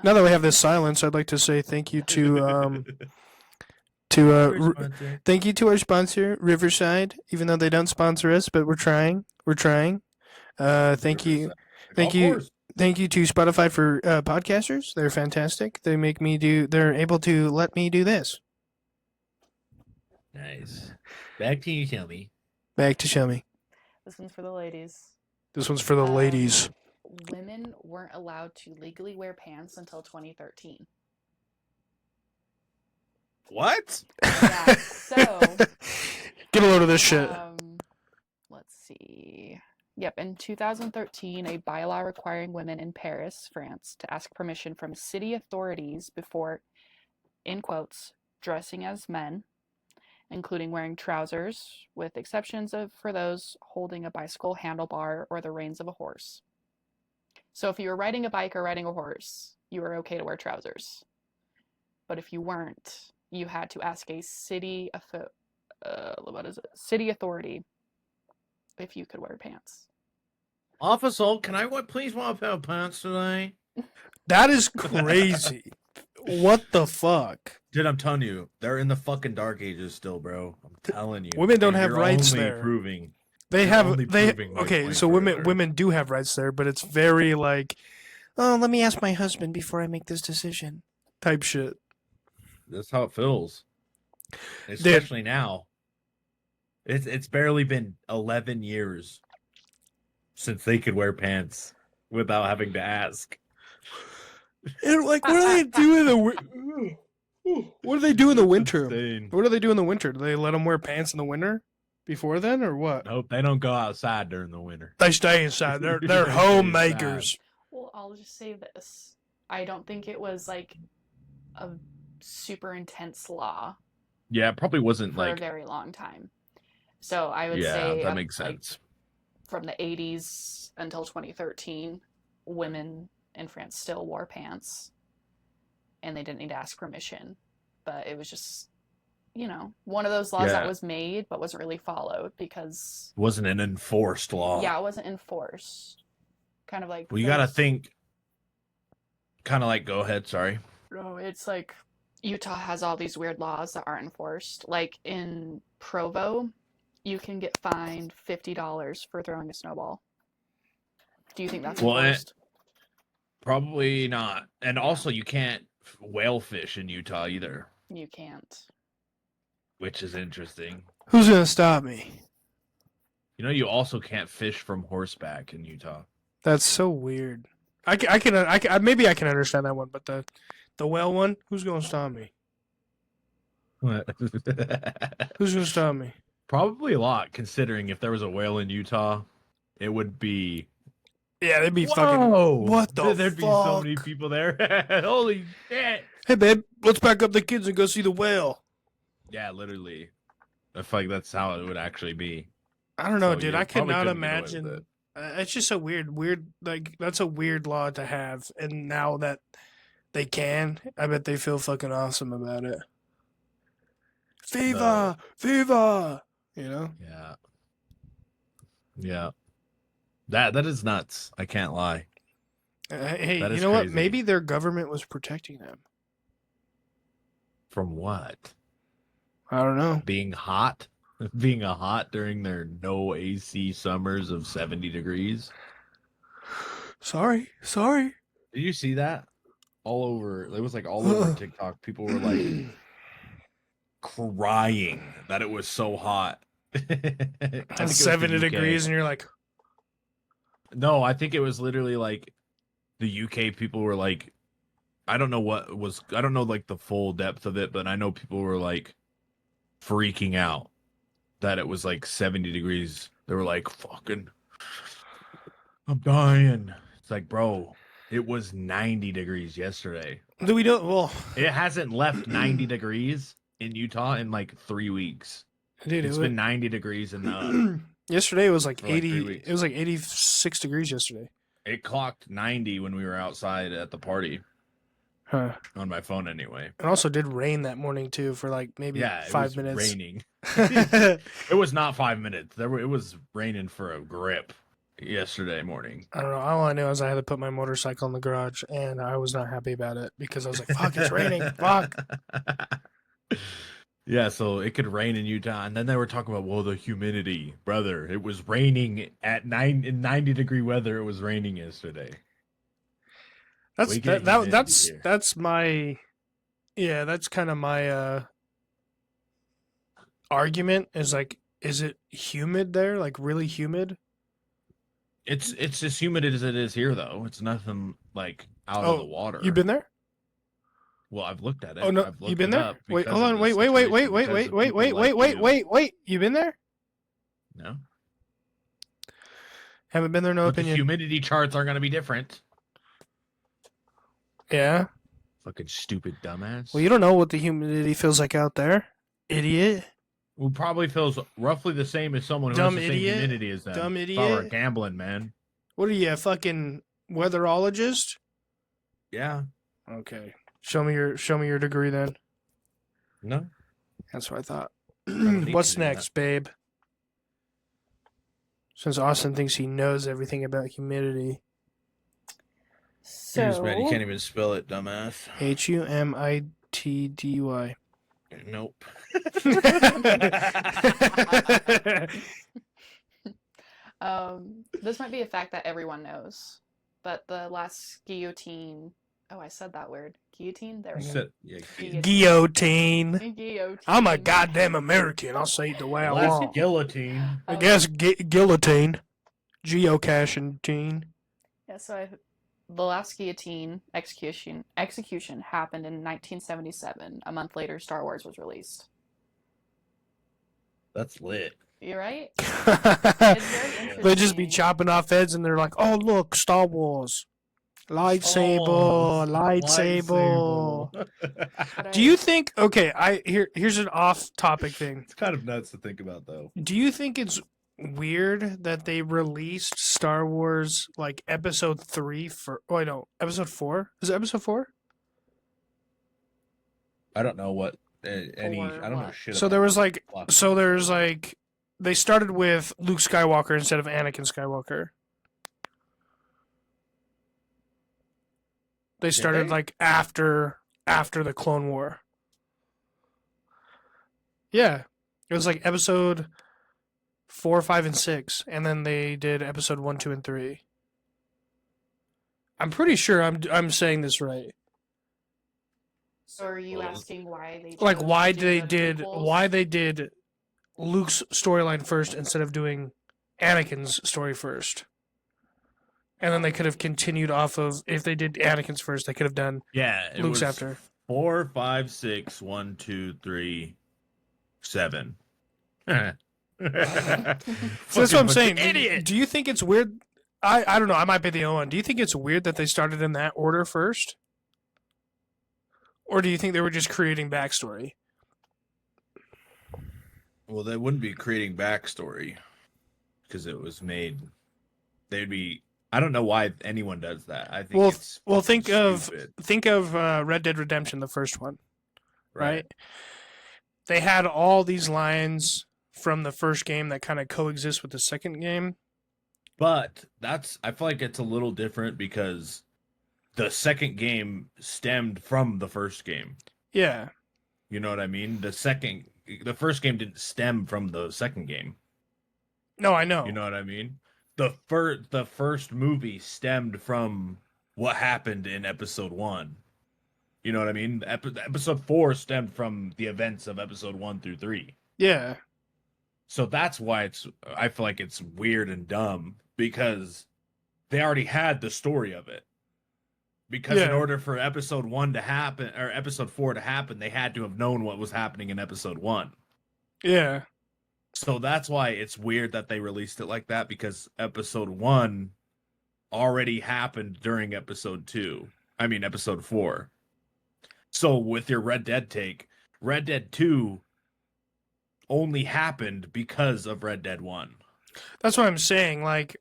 Now that we have this silence, I'd like to say thank you to thank you to our sponsor, Riverside. Even though they don't sponsor us, but we're trying. We're trying. Thank you, thank you, thank you to Spotify for podcasters. They're fantastic. They make me do. They're able to let me do this. Nice. Back to you, Shelby. Back to show me. This one's for the ladies. This one's for the ladies. Women weren't allowed to legally wear pants until 2013. What? Yeah, so Get a load of this shit. let's see. Yep, in 2013, a bylaw requiring women in Paris, France, to ask permission from city authorities before, in quotes, dressing as men, including wearing trousers, with exceptions for those holding a bicycle handlebar or the reins of a horse. So if you were riding a bike or riding a horse, you were okay to wear trousers. But if you weren't, you had to ask a city authority if you could wear pants. Officer, can I please wear a pair of pants today? That is crazy. What the fuck? Dude, I'm telling you, they're in the fucking dark ages still, bro. I'm telling you. Women don't And have you're rights only there. Proving. They You're have only they proving my okay. point So further. women do have rights there, but it's very like, oh, let me ask my husband before I make this decision, type shit. That's how it feels. Especially now. It's barely been 11 years since they could wear pants without having to ask. And like, what do they do in the what do they do in the winter? Insane. What do they do in the winter? Do they let them wear pants in the winter before then, or what? Nope, they don't go outside during the winter. They stay inside. They're They stay homemakers. Well, I'll just say this. I don't think it was like a super intense law Yeah, it probably wasn't for a like. very long time. So I would Yeah, say that makes like, sense. from the 80s until 2013, women in France still wore pants and they didn't need to ask permission. But it was just, one of those laws that Yeah. was made but wasn't really followed because, Wasn't an enforced law. yeah, it wasn't enforced. Kind of like. Well, you gotta those- think. Kind of like, go ahead. Sorry. No, it's like Utah has all these weird laws that aren't enforced. Like in Provo, you can get fined $50 for throwing a snowball. Do you think that's Well, enforced? Probably not. And also, you can't whale fish in Utah either, You can't. which is interesting. Who's gonna stop me? You know, you also can't fish from horseback in Utah. That's so weird. Maybe I can understand that one, but the whale one, who's gonna stop me? Who's gonna stop me? Probably a lot, considering if there was a whale in Utah, it would be. Yeah, they'd be Whoa! fucking. What the There'd be so many fuck? people there. Holy shit! Hey, babe, let's pack up the kids and go see the whale. Yeah, literally. I feel like that's how it would actually be. I don't know, So, dude. you I could probably not couldn't get away with imagine. it. It's just a weird. Like that's a weird law to have, and now that they can, I bet they feel fucking awesome about it. Viva, viva! You know. Yeah. Yeah. That is nuts. I can't lie. Hey, That you is know what? crazy. Maybe their government was protecting them. From what? I don't know. Being hot? Being hot during their no AC summers of 70 degrees? Sorry. Did you see that? All over. It was like all over TikTok. People were like crying that it was so hot. I think it was the 70 UK. degrees, and you're like, No, I think it was literally like the UK people were like, I don't know like the full depth of it, but I know people were like freaking out that it was like 70 degrees. They were like, fucking, I'm dying. It's like, bro, it was 90 degrees yesterday. do we do? Well, It hasn't left 90 degrees in Utah in like 3 weeks. dude, It's been 90 degrees in the. yesterday it was like For like 3 80. weeks. It was like 86 degrees yesterday. It clocked 90 when we were outside at the party. Huh. on my phone anyway. It also did rain that morning too for like maybe Yeah, 5 it was minutes. raining. It was not 5 minutes. It was raining for a grip yesterday morning. I don't know. All I knew is I had to put my motorcycle in the garage, and I was not happy about it because I was like, "Fuck, it's raining! Fuck." Yeah, so it could rain in Utah, and then they were talking about, well, the humidity, brother. It was raining in 90-degree weather. It was raining yesterday. That's We get humidity that's here. that's my that's kind of my argument is like, is it humid there? Like really humid? It's as humid as it is here, though. It's nothing like out of the water. You been there? Well, I've looked at it. Oh no, I've you looked been it there? up Wait, because hold of on. the Wait. situation, because of people like you. Wait. You been there? No, Haven't been there. No but the opinion. humidity charts are going to be different. Yeah. Fucking stupid dumbass. Well, you don't know what the humidity feels like out there, idiot. Who probably feels roughly the same as someone who Dumb has the idiot. same humidity as them. Dumb It's all our idiot. gambling, man. What are you, a fucking weatherologist? Yeah. Okay. Show me your degree then. No. That's what I thought. don't need What's to do that. next, babe? Since Austin thinks he knows everything about humidity. So, You can't even spell it, dumbass. HUMITDY. Nope. this might be a fact that everyone knows, but the last guillotine. Oh, I said that word. Guillotine? There we go. Guillotine. Guillotine. I'm a goddamn American. I'll say it the way I Last want. guillotine. I guess guillotine. Geocaching teen. Yeah, so the last guillotine execution happened in 1977. A month later, Star Wars was released. That's lit. You're right. They just be chopping off heads and they're like, oh, look, Star Wars. Lightsaber. But Do you think, okay, here's an off-topic thing. It's kind of nuts to think about, though. Do you think it's weird that they released Star Wars, like, episode 3 for... Oh, no, episode 4? Is it episode 4? I don't know what any. Or I don't know what? shit. So about there was, like... clock. So there's, like... They started with Luke Skywalker instead of Anakin Skywalker. They started they? like after the Clone War. Yeah. It was like episode 4, 5, and 6, and then they did episode 1, 2, and 3. I'm pretty sure I'm saying this right. So are you Well, asking why they Like chose why to they do the did prequels? Luke's storyline first instead of doing Anakin's story first. And then they could have continued off of, if they did Anakin's first, they could have done Yeah, it Luke's was after. 4, 5, 6, 1, 2, 3, 7. So that's what I'm saying. Idiot. Do you think it's weird? I don't know. I might be the only one. Do you think it's weird that they started in that order first? Or do you think they were just creating backstory? Well, they wouldn't be creating backstory because it was made. They'd be. I don't know why anyone does that. I think. Think stupid. of Red Dead Redemption, the first one, right? They had all these lines from the first game that kind of coexist with the second game. But I feel like it's a little different because the second game stemmed from the first game. Yeah. You know what I mean? The first game didn't stem from the second game. No, I know. You know what I mean? The first movie stemmed from what happened in episode 1. You know what I mean? Episode 4 stemmed from the events of episode 1 through 3. Yeah. So that's why I feel like it's weird and dumb because they already had the story of it. Because in order for episode 1 to happen or episode 4 to happen, they had to have known what was happening in episode 1. Yeah. So that's why it's weird that they released it like that because episode 1 already happened during episode 4. So with your Red Dead take, Red Dead 2 only happened because of Red Dead 1. That's what I'm saying. Like,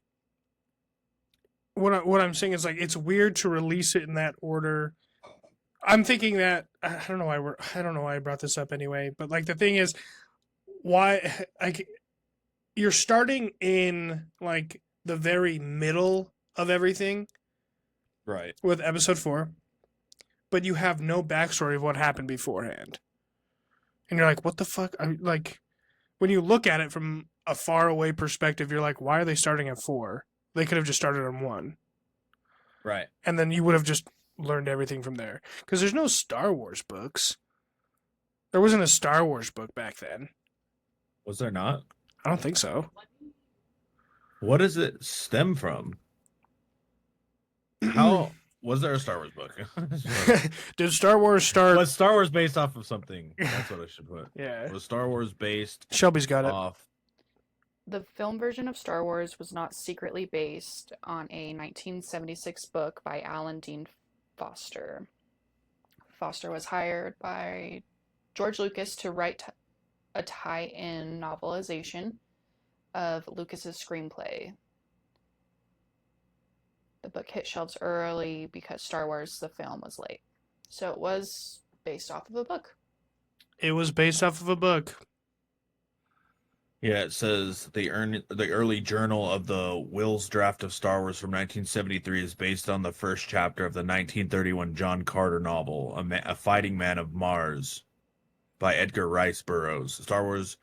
what I'm saying is, like, it's weird to release it in that order I'm thinking that I don't know why I brought this up anyway, but like the thing is, why like you're starting in like the very middle of everything Right. with episode 4, but you have no backstory of what happened beforehand, and you're like, what the fuck? Like when you look at it from a far away perspective, you're like, why are they starting at 4? They could have just started on 1, Right. and then you would have just learned everything from there. Because there's no Star Wars books. There wasn't a Star Wars book back then. Was there not? I don't think so. What does it stem from? How was there a Star Wars book? Did Star Wars start? Was Star Wars based off of something? That's what I should put. Yeah. Was Star Wars based Shelby's got it. off? The film version of Star Wars was not secretly based on a 1976 book by Alan Dean Foster. Foster was hired by George Lucas to write a tie-in novelization of Lucas's screenplay. The book hit shelves early because Star Wars, the film, was late. So it was based off of a book. It was based off of a book. Yeah, it says the early journal of the Will's draft of Star Wars from 1973 is based on the first chapter of the 1931 John Carter novel, A Fighting Man of Mars, by Edgar Rice Burroughs. Star Wars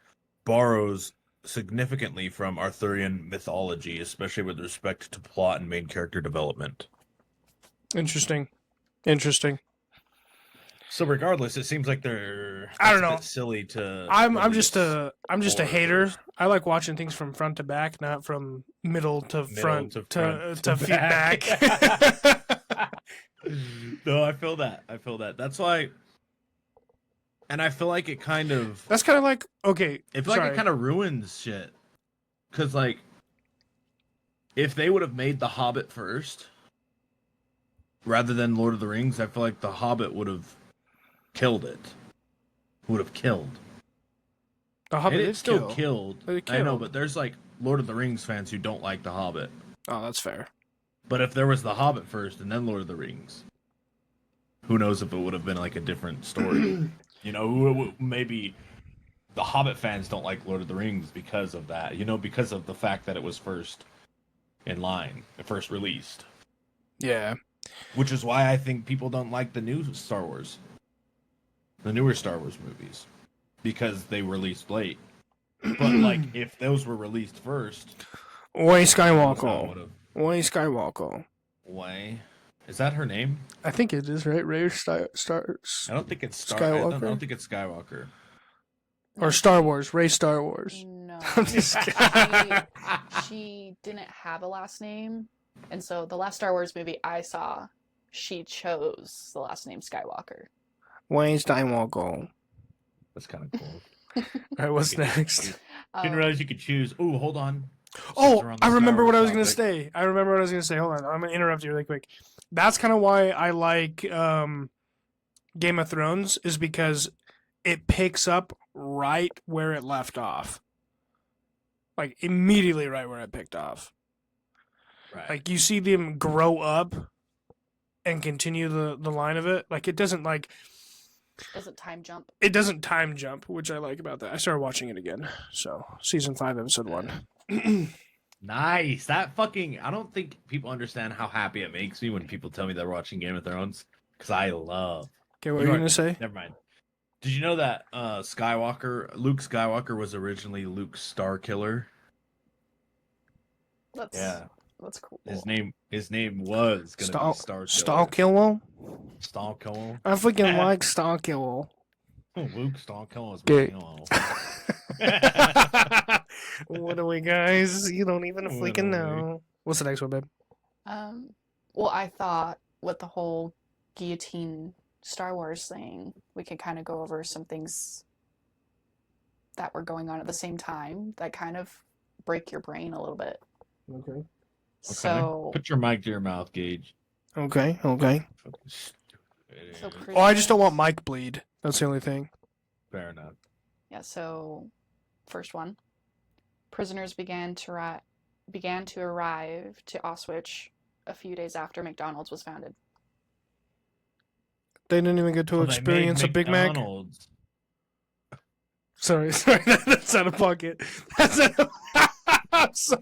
borrows significantly from Arthurian mythology, especially with respect to plot and main character development. Interesting. So regardless, it seems like they're I don't it's a know. bit silly to I'm just a four hater. first. I like watching things from front to back, not from middle to front to feet back. back. No, I feel that. That's why, and I feel like it kind of. That's kind of like, okay. I feel like it kind of ruins shit. Because like, if they would have made The Hobbit first, rather than Lord of the Rings, I feel like The Hobbit would have killed it. Would have killed. The Hobbit And is it's still killed. It I know, killed. but there's like Lord of the Rings fans who don't like The Hobbit. Oh, that's fair. But if there was The Hobbit first and then Lord of the Rings, who knows if it would have been like a different story. You know, maybe the Hobbit fans don't like Lord of the Rings because of that. You know, because of the fact that it was first in line, first released. Yeah. Which is why I think people don't like the new Star Wars. The newer Star Wars movies. Because they released late. But like, if those were released first... Way Skywalker. Way Skywalker. Way? Is that her name? I think it is, right? Ray Star I don't think it's Skywalker. I don't think it's Skywalker. Or Star Wars. Ray Star Wars. No. I'm just kidding. She didn't have a last name. And so the last Star Wars movie I saw, she chose the last name Skywalker. Way Skywalker. That's kind of cool. All right, what's next? Didn't realize you could choose. Oh, hold on. Oh, I remember what I was going to say. Hold on. I'm going to interrupt you really quick. That's kind of why I like Game of Thrones, is because it picks up right where it left off. Like, immediately right where it picked off. Right. Like, you see them grow up and continue the line of it. Like, it doesn't, like... Doesn't time jump. It doesn't time jump, which I like about that. I started watching it again. So, season 5, episode 1. Nice. That fucking... I don't think people understand how happy it makes me when people tell me they're watching Game of Thrones. Because I love... Okay, what are you going to say? Never mind. Did you know that Luke Skywalker was originally Luke's Star Killer? That's cool. His name was going to be Star Killer. Star Killer? Star Killer? I freaking like Star Killer. Luke Star Killer is Okay. my What are we, guys? You don't even What freaking are we? know. What's the next one, babe? Well, I thought with the whole guillotine Star Wars thing, we could kind of go over some things that were going on at the same time that kind of break your brain a little bit. Okay. So, Put your mic to your mouth, Gage. Okay. Fucking so stupid. Oh, I just don't want prisoners- Mike bleed. That's the only thing. Fair enough. Yeah, so first one. Prisoners began to arrive to Auschwitz a few days after McDonald's was founded. They didn't even get to Oh, they made experience a Big Mac. McDonald's. Sorry, that's out of pocket. That's out of... I'm so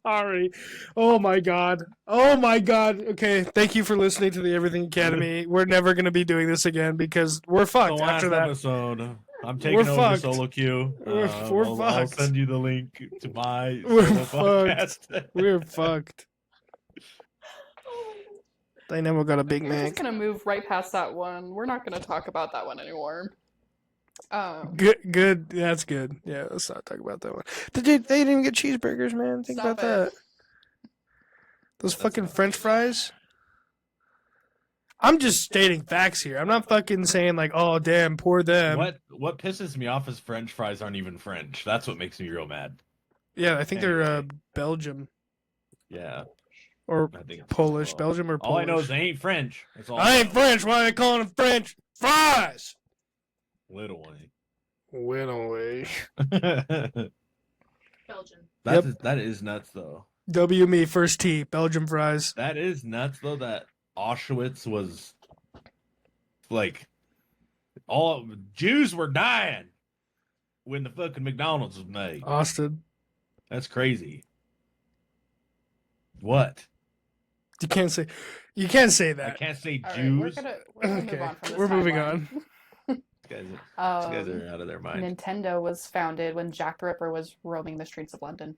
sorry. Oh my god. Okay, thank you for listening to the Everything Academy. We're never gonna be doing this again because we're The fucked last after that. episode. I'm We're taking over fucked. solo queue. We're I'll fucked. send you the link to my We're solo fucked. podcast. We're fucked. They never got a Big We're just Mac. gonna move right past that one. We're not gonna talk about that one anymore. Good. That's good. Yeah, let's not talk about that one. They didn't even get cheeseburgers, man. Think Stop about it. that. Those fucking French fries. I'm just stating facts here. I'm not fucking saying like, oh damn, poor them. What pisses me off is French fries aren't even French. That's what makes me real mad. Yeah, I think they're Anyway. Belgium Yeah, or I think it's Polish. well. Belgium or Polish. All I know is they ain't French. That's all I ain't know. French. Why are they calling them French fries? Little way. Went away. Belgian. That is nuts though. W me first T. Belgium fries. That is nuts though. That Auschwitz was like all Jews were dying when the fucking McDonald's was made. Austin. That's crazy. What? You can't say I that. can't say All right, Jews. we're gonna move Okay, on from this we're moving timeline. on. These guys Um, are out of their mind. Nintendo was founded when Jack the Ripper was roaming the streets of London.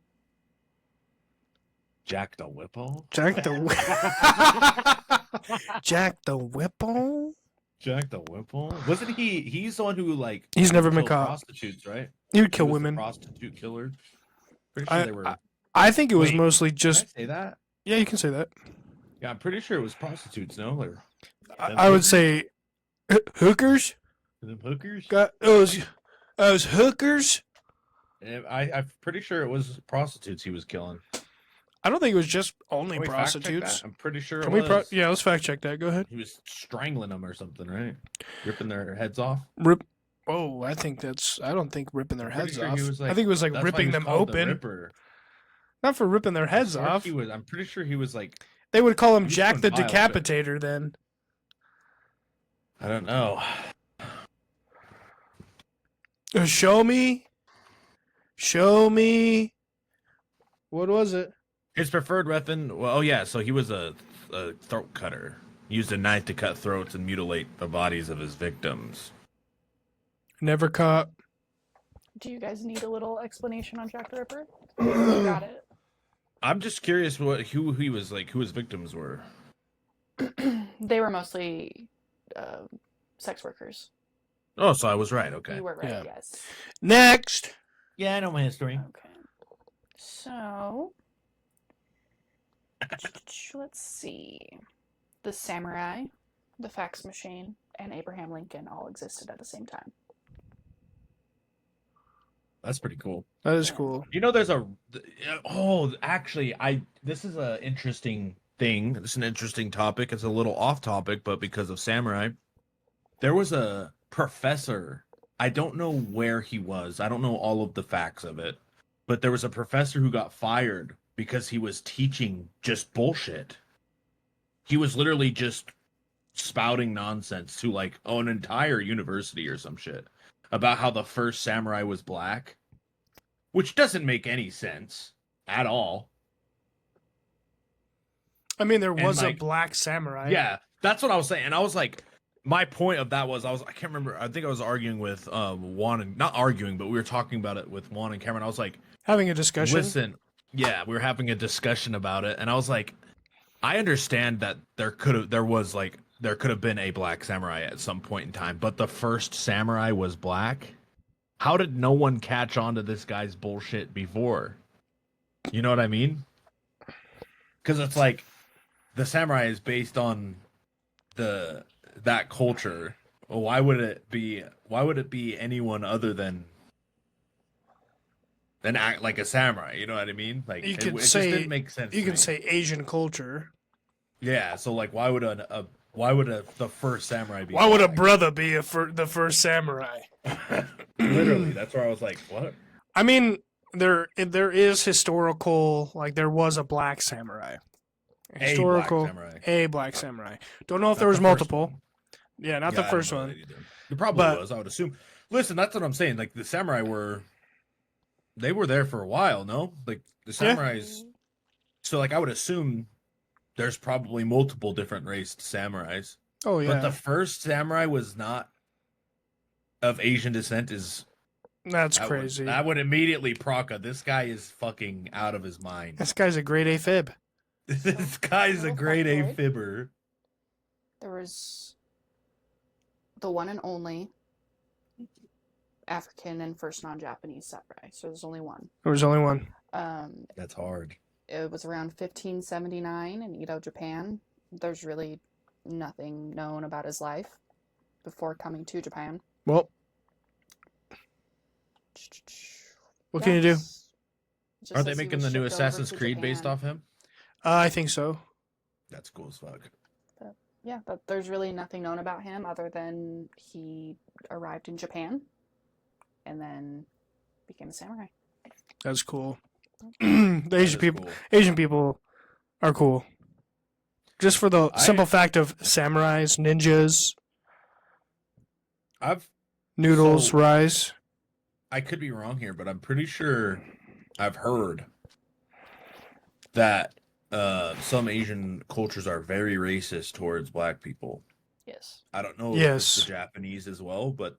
Jack the Whipple? Jack the Jack the Whipple. Jack the Whipple? Wasn't he? He's the one who like He's never been killed caught. prostitutes, right? He would kill He was the women. prostitute killer. Pretty sure they were. I think it was Wait, mostly Can I just. say that? Yeah, you can say that. Yeah, I'm pretty sure it was prostitutes. No, like I would say hookers. them hookers. Got those hookers. I'm pretty sure it was prostitutes he was killing. I don't think it was just only Can we fact check prostitutes. that? I'm pretty sure Can it we? was. Yeah, let's fact check that. Go ahead. He was strangling them or something, right? Ripping their heads off. Rip. Oh, I think that's. I don't think ripping their Pretty heads sure off. he was, I like- think it was like That's why he ripping was them called the open. Ripper. Not for ripping their heads I swear off. He was. I'm pretty sure he was like. They would call him He was Jack the doing vile shit. Decapitator then. I don't know. Show me. Show me. What was it? His preferred weapon. Well, oh yeah. So he was a throat cutter. He used a knife to cut throats and mutilate the bodies of his victims. Never caught. Do you guys need a little explanation on Jack the Ripper? You got it. I'm just curious who he was like. Who his victims were. They were mostly sex workers. Oh, so I was right. Okay. You were right, Yeah. yes. Next. Yeah, I know my history. Okay. So, let's see. The samurai, the fax machine, and Abraham Lincoln all existed at the same time. That's pretty cool. That is cool. You know, there's a. Oh, actually, This is an interesting thing. This is an interesting topic. It's a little off topic, but because of samurai, there was a professor. I don't know where he was. I don't know all of the facts of it, but there was a professor who got fired because he was teaching just bullshit. He was literally just spouting nonsense to like an entire university or some shit about how the first samurai was black, which doesn't make any sense at all. I mean, there And, was like, a black samurai. Yeah, that's what I was saying. And I was like, my point of that was, I can't remember. I think I was arguing with Juan, and not arguing, but we were talking about it with Juan and Cameron. I was like, Having a discussion. listen, yeah, we were having a discussion about it, and I was like, I understand that there could have been a black samurai at some point in time, but the first samurai was black. How did no one catch on to this guy's bullshit before? You know what I mean? Because it's like the samurai is based on that culture. Well, why would it be anyone other than act like a samurai? You know what I mean? Like You it could just say- didn't make sense. You to can me. say Asian culture. Yeah, so like why would the first samurai be Why would a black? brother be the first samurai? Literally, that's where I was like, what? I mean, there is historical, like there was a black samurai. A black Historical, samurai. a black samurai. Don't know if Not there was the first multiple. one. Yeah, not Yeah, the I don't first know one. that either. It probably But- was, I would assume. Listen, that's what I'm saying. Like the samurai they were there for a while, no? Like the Yeah. samurais. So like I would assume there's probably multiple different raced samurais. Oh yeah, But the first samurai was not of Asian descent. that's That crazy. That would immediately proc a, this guy is fucking out of his mind. This guy's a grade A fib. This guy's a Little grade A factoid. fibber. There was the one and only African and first non-Japanese samurai. So there's only one. There was only one. That's hard. It was around 1579 in Edo, Japan. There's really nothing known about his life before coming to Japan. Well, what can you do? Yes. Just Aren't they says he making was the new shipped over Assassin's to Creed based Japan. off him? I think so. That's cool as fuck. Yeah, but there's really nothing known about him other than he arrived in Japan and then became a samurai. That's cool. The That Asian is people, cool. Asian people, are cool. Just for the simple fact of samurais, ninjas, noodles, So- rice. I could be wrong here, but I'm pretty sure I've heard that some Asian cultures are very racist towards black people. Yes. I don't know if Yes. it's the Japanese as well, but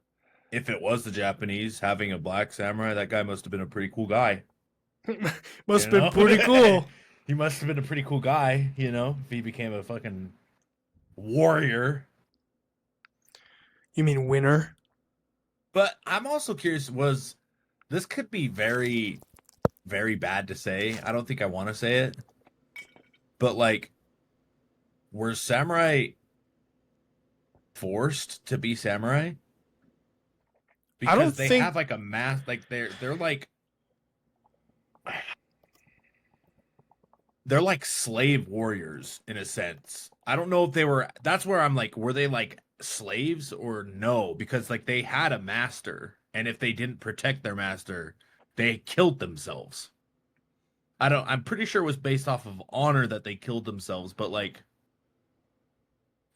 if it was the Japanese having a black samurai, that guy must have been a pretty cool guy. Must have you been know? pretty cool. He must have been a pretty cool guy, if he became a fucking warrior. You mean winner? But I'm also curious, this could be very, very bad to say. I don't think I want to say it. But like, were samurai forced to be samurai? Because don't they think- have like a mass, like they're like slave warriors in a sense. I don't know if they were, that's where I'm like, were they like slaves or no? Because like they had a master, and if they didn't protect their master, they killed themselves. I'm pretty sure it was based off of honor that they killed themselves, but like,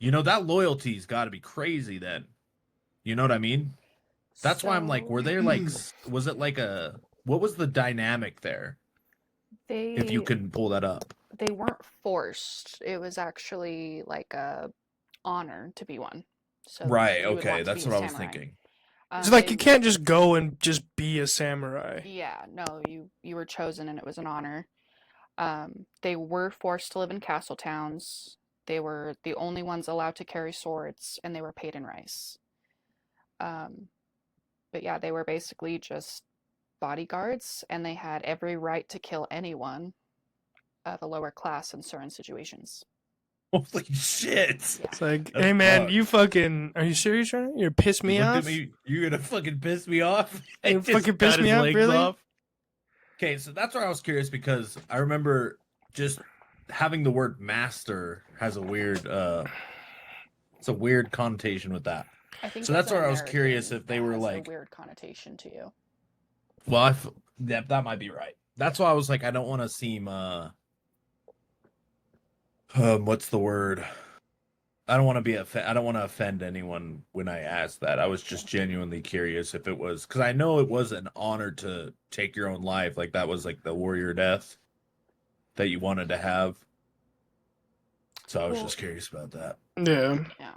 that loyalty's got to be crazy then. You know what I mean? That's why I'm like, were they like, was it like what was the dynamic there? If you can pull that up. They weren't forced. It was actually like a honor to be one. So Right, you would okay, want to that's be what a I was samurai. thinking. It's like They- you can't just go and just be a samurai. Yeah, no, you were chosen and it was an honor. They were forced to live in castle towns. They were the only ones allowed to carry swords, and they were paid in rice. But yeah, they were basically just bodyguards, and they had every right to kill anyone of a lower class in certain situations. Holy shit! Yeah. It's like, That's hey man, fucked. you fucking, are you serious right now? You're piss me You looked off? at me, you're gonna fucking piss me off? You Just fucking piss cut me his off, legs really? off. Okay, so that's where I was curious, because I remember just having the word master has a weird it's a weird connotation with that. I think So as that's an where I was curious American, if they that were has like- a weird connotation to you. Well, that might be right. That's why I was like, I don't want to seem what's the word? I don't want to I don't want to offend anyone when I ask that. I was just genuinely curious if it was, because I know it was an honor to take your own life. Like that was like the warrior death that you wanted to have. So I was Well- just curious about that. Yeah. Yeah.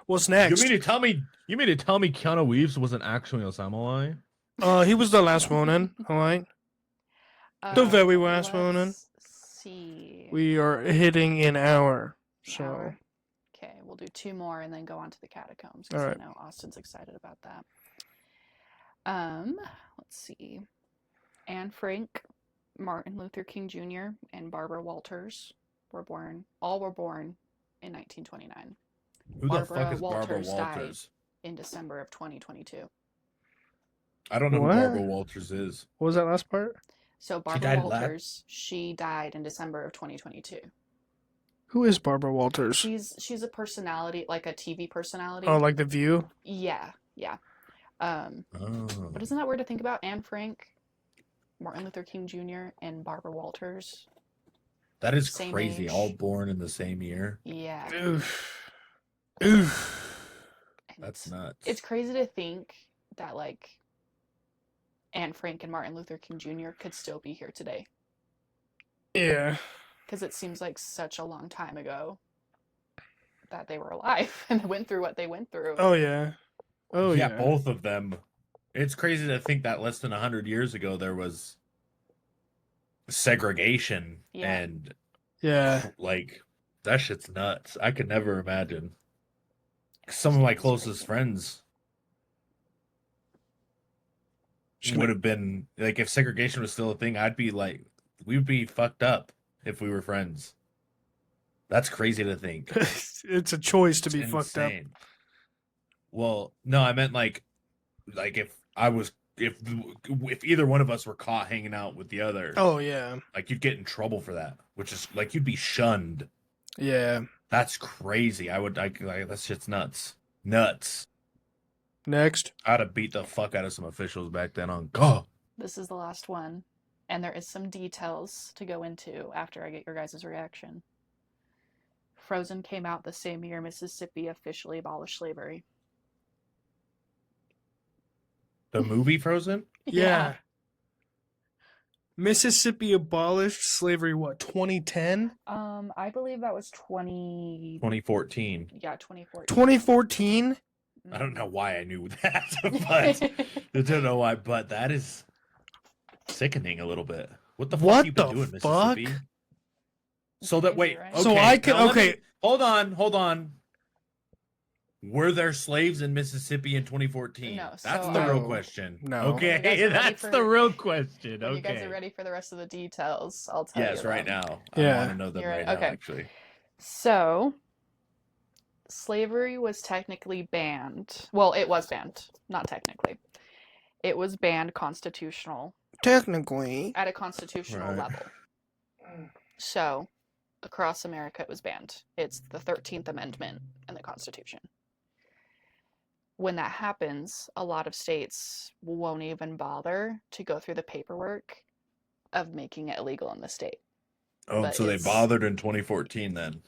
What's next? You mean to tell me Keanu Reeves wasn't actually a samurai? He was the last one in. All right. The very last one in. Let's see. We are hitting an hour. An So, hour. Okay, we'll do two more and then go on to the catacombs All because right. I know Austin's excited about that. Let's see. Anne Frank, Martin Luther King Jr., and Barbara Walters all were born in 1929, Who the Barbara fuck is Barbara Walters died. Walters? in December of 2022. I don't know What? who Barbara Walters is. what was that last part? So Barbara died Walters, she died in December of 2022. Who is Barbara Walters? She's a personality, like a TV personality. Oh, like The View? Yeah. Oh. But isn't that weird to think about? Anne Frank, Martin Luther King Jr., and Barbara Walters. That is Same crazy. age. All born in the same year. Yeah. Oof. Oof. That's nuts. It's crazy to think that like Anne Frank and Martin Luther King Jr. could still be here today. Yeah. Because it seems like such a long time ago that they were alive and went through what they went through. Oh yeah. Oh yeah. Both of them. It's crazy to think that less than 100 years ago there was segregation and like that shit's nuts. I could never imagine. Some of my closest friends would have been like, if segregation was still a thing, I'd be like, we'd be fucked up if we were friends. That's crazy to think. It's a choice to be It's fucked up. insane. Well, no, I meant like if either one of us were caught hanging out with the other. Oh yeah. Like you'd get in trouble for that, which is like you'd be shunned. Yeah. That's crazy. That shit's nuts. Nuts. Next. I'd have beat the fuck out of some officials back then on go. This is the last one, and there is some details to go into after I get your guys' reaction. Frozen came out the same year Mississippi officially abolished slavery. The movie Frozen? Yeah. Mississippi abolished slavery, what, 2010? I believe that was 2014. Yeah, 2014. 2014? I don't know why I knew that, but I don't know why, but that is sickening a little bit. What the fuck you been doing, Mississippi? So that wait, Right? okay, So I can hold on. Were there slaves in Mississippi in 2014? No, that's so, the real question. No. Okay, that's the real question. When Okay. you guys are ready for the rest of the details, I'll tell you. Yes, right now. Yeah. I want to know them You're right right. now, Okay. actually. So, slavery was technically banned. Well, it was banned. Not technically. It was banned Technically. at a constitutional level. So, across America, it was banned. It's the 13th Amendment in the Constitution. When that happens, a lot of states won't even bother to go through the paperwork of making it illegal in the state. Oh, But so they it's- bothered in 2014 then.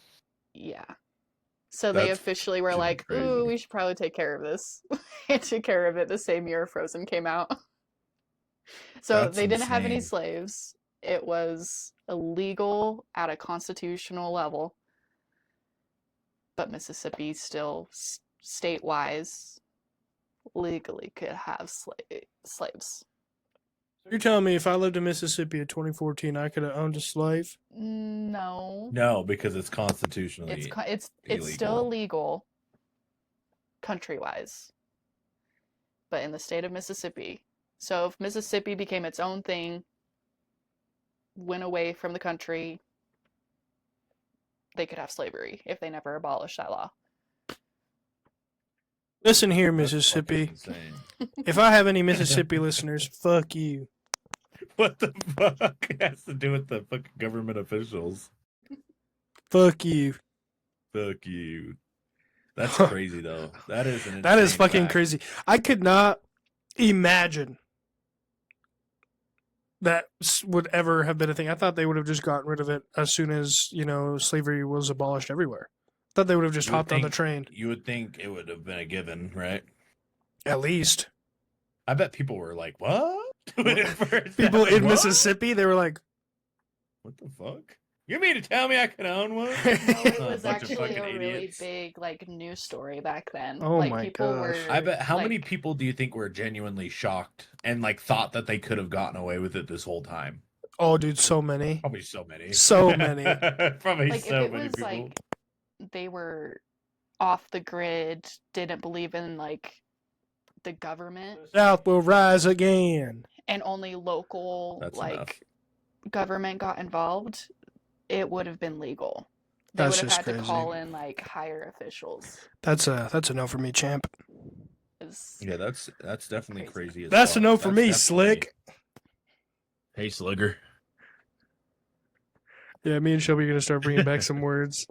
Yeah. So they That's officially were like, crazy. ooh, we should probably take care of this. And took care of it the same year Frozen came out. So That's they didn't have any insane. slaves. It was illegal at a constitutional level. But Mississippi still, state-wise, legally could have slaves. You're telling me if I lived in Mississippi in 2014, I could have owned a slave? No. No, because it's constitutionally. It's still illegal country-wise. But in the state of Mississippi. So if Mississippi became its own thing, went away from the country, they could have slavery if they never abolished that law. Listen here, That's Mississippi. fucking insane. If I have any Mississippi listeners, fuck you. What the fuck has to do with the fucking government officials? Fuck you. Fuck you. That's crazy though. That is an That is insane fucking fact. crazy. I could not imagine that would ever have been a thing. I thought they would have just gotten rid of it as soon as, slavery was abolished everywhere. I thought they would have just You would hopped on the think- train. You would think it would have been a given, right? At least. I bet people were like, "What?" When it first People happened, in "What? Mississippi, they were like, What the fuck? You mean to tell me I could own one? No, it Oh, a was bunch of actually fucking a really idiots. big news story back then. Oh like my people gosh. were I bet. How many like- people do you think were genuinely shocked and thought that they could have gotten away with it this whole time? oh, dude, so many. Probably so many. So many. Probably Like so if it many was people. like they were off the grid, didn't believe in the government, South will rise again. and only local That's enough. government got involved, it would have been legal. They That's would have just had to call crazy. in higher officials. That's a no for me, champ. Yeah, that's definitely Crazy. crazy. As That's a fuck. no for That's me, definitely- Slick. Hey, Slugger. Yeah, me and Shelby are gonna start bringing back some words.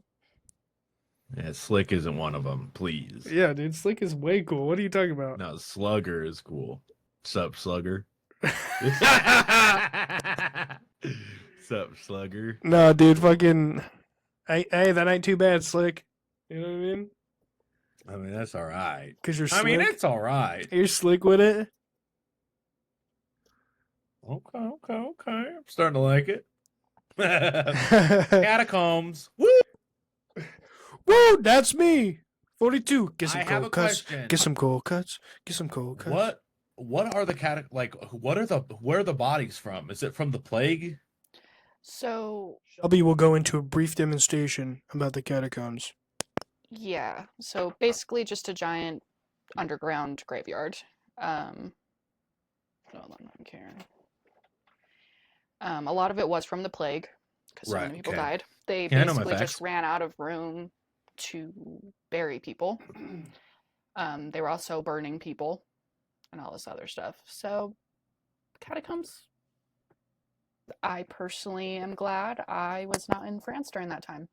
Yeah, Slick isn't one of them. Please. Yeah, dude, Slick is way cool. What are you talking about? No, Slugger is cool. Sup, Slugger. Sup, Slugger. No, dude, fucking. Hey, that ain't too bad, Slick. You know what I mean? I mean, that's all right. Because you're I slick. mean, it's all right. You're slick with it. Okay. I'm starting to like it. Woo! Catacombs. Woo! That's me. 42. Get some I have a cold cuts. question. Get some cold cuts. Get some cold cuts. What are the where are the bodies from? Is it from the plague? So, Shelby will go into a brief demonstration about the catacombs. yeah. So basically just a giant underground graveyard. Hold on, I'm Karen. A lot of it was from the plague because so Right, many people okay. died. They Yeah, I know my basically just facts. ran out of room to bury people. They were also burning people and all this other stuff. So, catacombs. I personally am glad I was not in France during that time.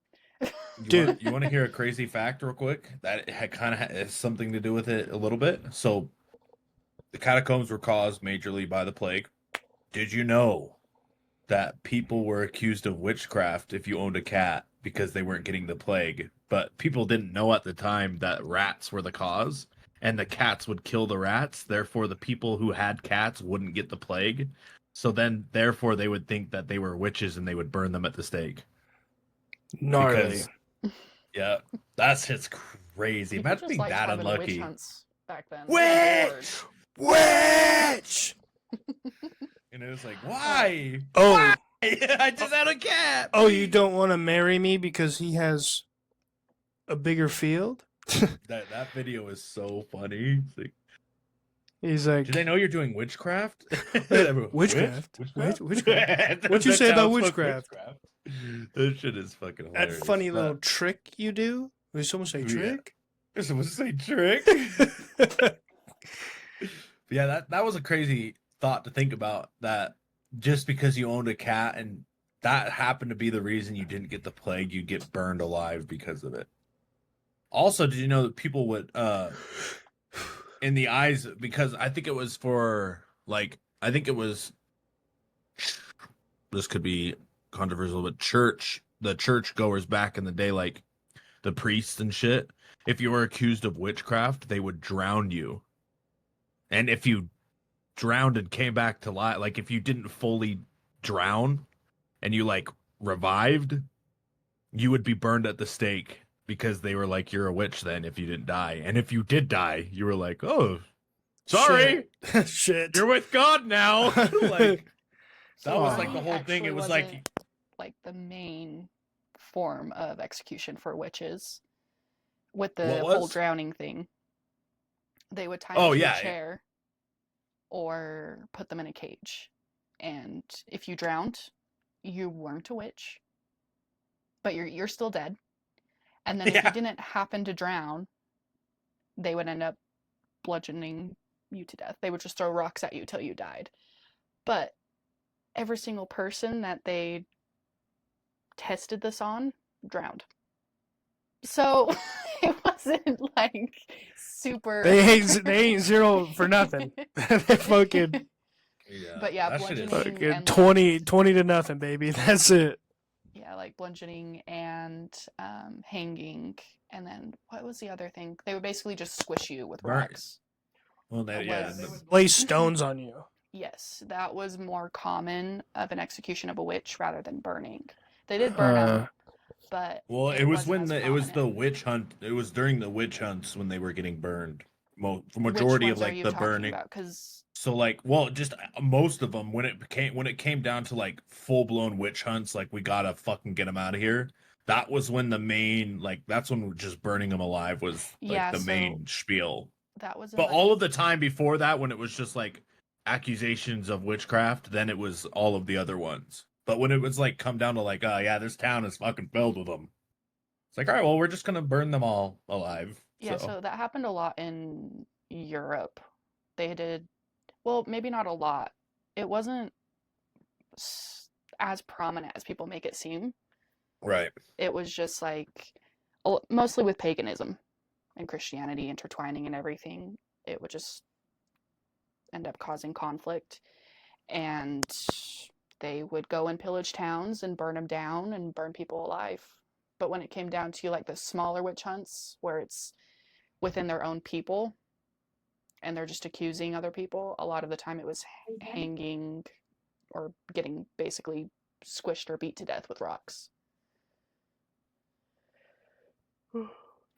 Dude. You want to hear a crazy fact real quick? That kind of has something to do with it a little bit. So, the catacombs were caused majorly by the plague. Did you know that people were accused of witchcraft if you owned a cat because they weren't getting the plague? But people didn't know at the time that rats were the cause, and the cats would kill the rats. Therefore, the people who had cats wouldn't get the plague. So then, therefore, they would think that they were witches and they would burn them at the stake. Gnarly. Because, yeah, that's just crazy. People Imagine just being liked that having witch unlucky. hunts back then. Good lord. Witch! And it was like, why? Oh. Why? I just had a cat. Oh, you don't want to marry me because he has a bigger field? That video is so funny. It's like, He's like, do they know you're doing witchcraft? Witchcraft? Witchcraft? Witchcraft? What'd you say about witchcraft? That shit is fucking hilarious. that funny but- little trick you do? Did someone say Yeah. trick? Did someone say trick? Yeah, that was a crazy thought to think about, that just because you owned a cat and that happened to be the reason you didn't get the plague, you get burned alive because of it. Also, did you know that people would in the eyes, because I think it was for I think it was, this could be controversial, but the church goers back in the day, like the priests and shit, if you were accused of witchcraft, they would drown you. And if you drowned and came back to life, like if you didn't fully drown and you revived, you would be burned at the stake, because they were like, you're a witch then if you didn't die. And if you did die, you were like, oh, sorry, Shit. you're with God now. That was Aw. like the whole thing. It was wasn't, like the main form of execution for witches with the What whole was? drowning thing. They would tie Oh, them to yeah. a chair or put them in a cage. And if you drowned, you weren't a witch, but you're still dead. And then if Yeah. you didn't happen to drown, they would end up bludgeoning you to death. They would just throw rocks at you till you died. But every single person that they tested this on drowned. So it wasn't like super. They ain't zero for nothing. They fucking Yeah, But yeah, that shit is- bludgeoning fucking and 20 to nothing, baby. That's it. yeah, like bludgeoning and hanging, and then what was the other thing? They would basically just squish you with Burn. rocks. Well, It yeah. was- Lay stones on you. Yes, that was more common of an execution of a witch rather than burning. They did burn them, but Well, it was wasn't when as it was the prominent. witch hunt. It was during the witch hunts when they were getting burned. The Which majority of ones are you the talking burning. about? Because So just most of them, when it came down to full blown witch hunts, we gotta fucking get them out of here. That was when the main that's when just burning them alive was Yeah, the so main spiel. that was in But the all of the time before that, when it was just accusations of witchcraft, then it was all of the other ones. But when it was come down to oh yeah, this town is fucking filled with them, it's all right, well, we're just gonna burn them all alive. Yeah, so that happened a lot in Europe. They did, well, maybe not a lot. It wasn't as prominent as people make it seem. Right. It was just mostly with paganism and Christianity intertwining and everything. It would just end up causing conflict. And they would go and pillage towns and burn them down and burn people alive. But when it came down to the smaller witch hunts, where it's within their own people, and they're just accusing other people. A lot of the time it was hanging or getting basically squished or beat to death with rocks.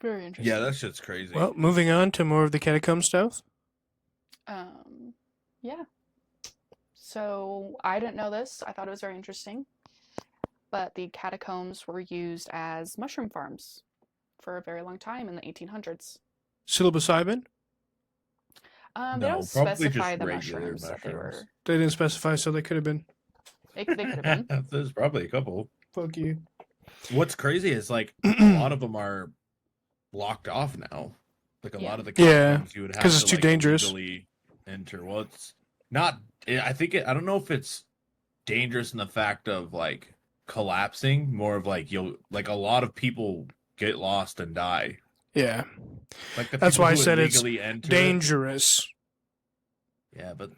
Very interesting. Yeah, that shit's crazy. Well, moving on to more of the catacomb stuff. Yeah. So I didn't know this. I thought it was very interesting. But the catacombs were used as mushroom farms for a very long time in the 1800s. Psilocybin? They No, don't probably specify just the regular mushrooms that they were. mushrooms. They didn't specify, so they could have been. They could have been. There's probably a couple. Fuck you. What's crazy is like a lot of them are blocked off now. Like a Yeah. lot of the Yeah, catacombs you would have 'cause to it's too like, dangerous. legally enter. Well, it's not. I think I don't know if it's dangerous in the fact of like collapsing. More of like a lot of people get lost and die. Yeah. Like the That's people why I who would said it's legally enter. Dangerous. Yeah, but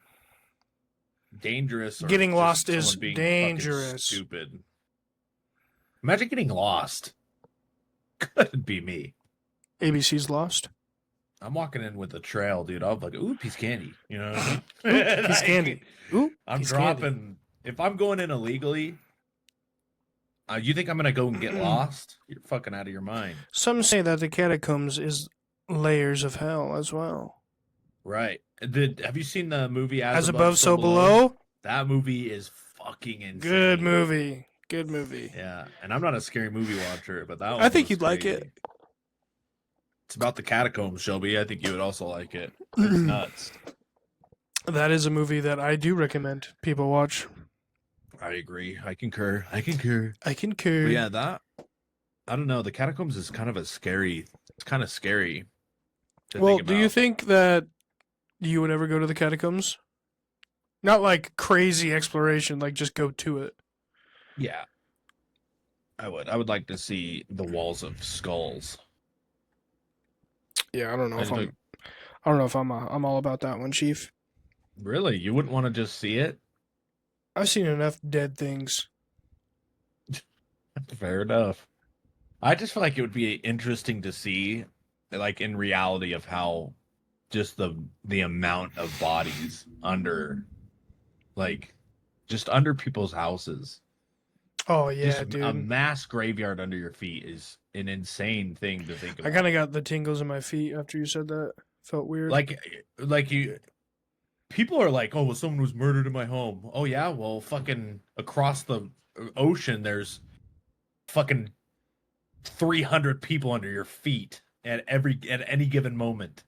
dangerous. Or Getting just lost someone is being fucking dangerous. Stupid. Imagine getting lost. Couldn't be me. ABC's Lost. I'm walking in with a trail, dude. I'm like, ooh, piece of candy. You know what I mean? Ooh, piece of candy. Ooh, I'm piece of candy. dropping. If I'm going in illegally, you think I'm gonna go and get lost? You're fucking out of your mind. Some say that the catacombs is layers of hell as well. Right. Have you seen the movie As above, so below. That movie is fucking insane. Good movie. Good movie. Yeah, and I'm not a scary movie watcher, but that one I think was you'd like crazy. it. It's about the catacombs, Shelby. I think you would also like it. It's nuts. That is a movie that I do recommend people watch. I agree. I concur. I concur. I concur. But yeah, I don't know. The catacombs is kind of it's kind of scary. Well, do you think that you would ever go to the catacombs? Not like crazy exploration, like just go to it. Yeah. I would. I would like to see the walls of skulls. Yeah, I don't know if I'd I'm. I don't know if I'm all about that one, Chief. Really? You wouldn't want to just see it? I've seen enough dead things. Fair enough. I just feel like it would be interesting to see, like in reality, of how just the amount of bodies under, like, just under people's houses. Oh yeah, Just dude. a mass graveyard under your feet is an insane thing to think I about. kind of got the tingles in my feet after you said that. Felt weird. Like you. People are like, oh, well, someone was murdered in my home. Oh yeah, well, fucking across the ocean, there's fucking 300 people under your feet at any given moment.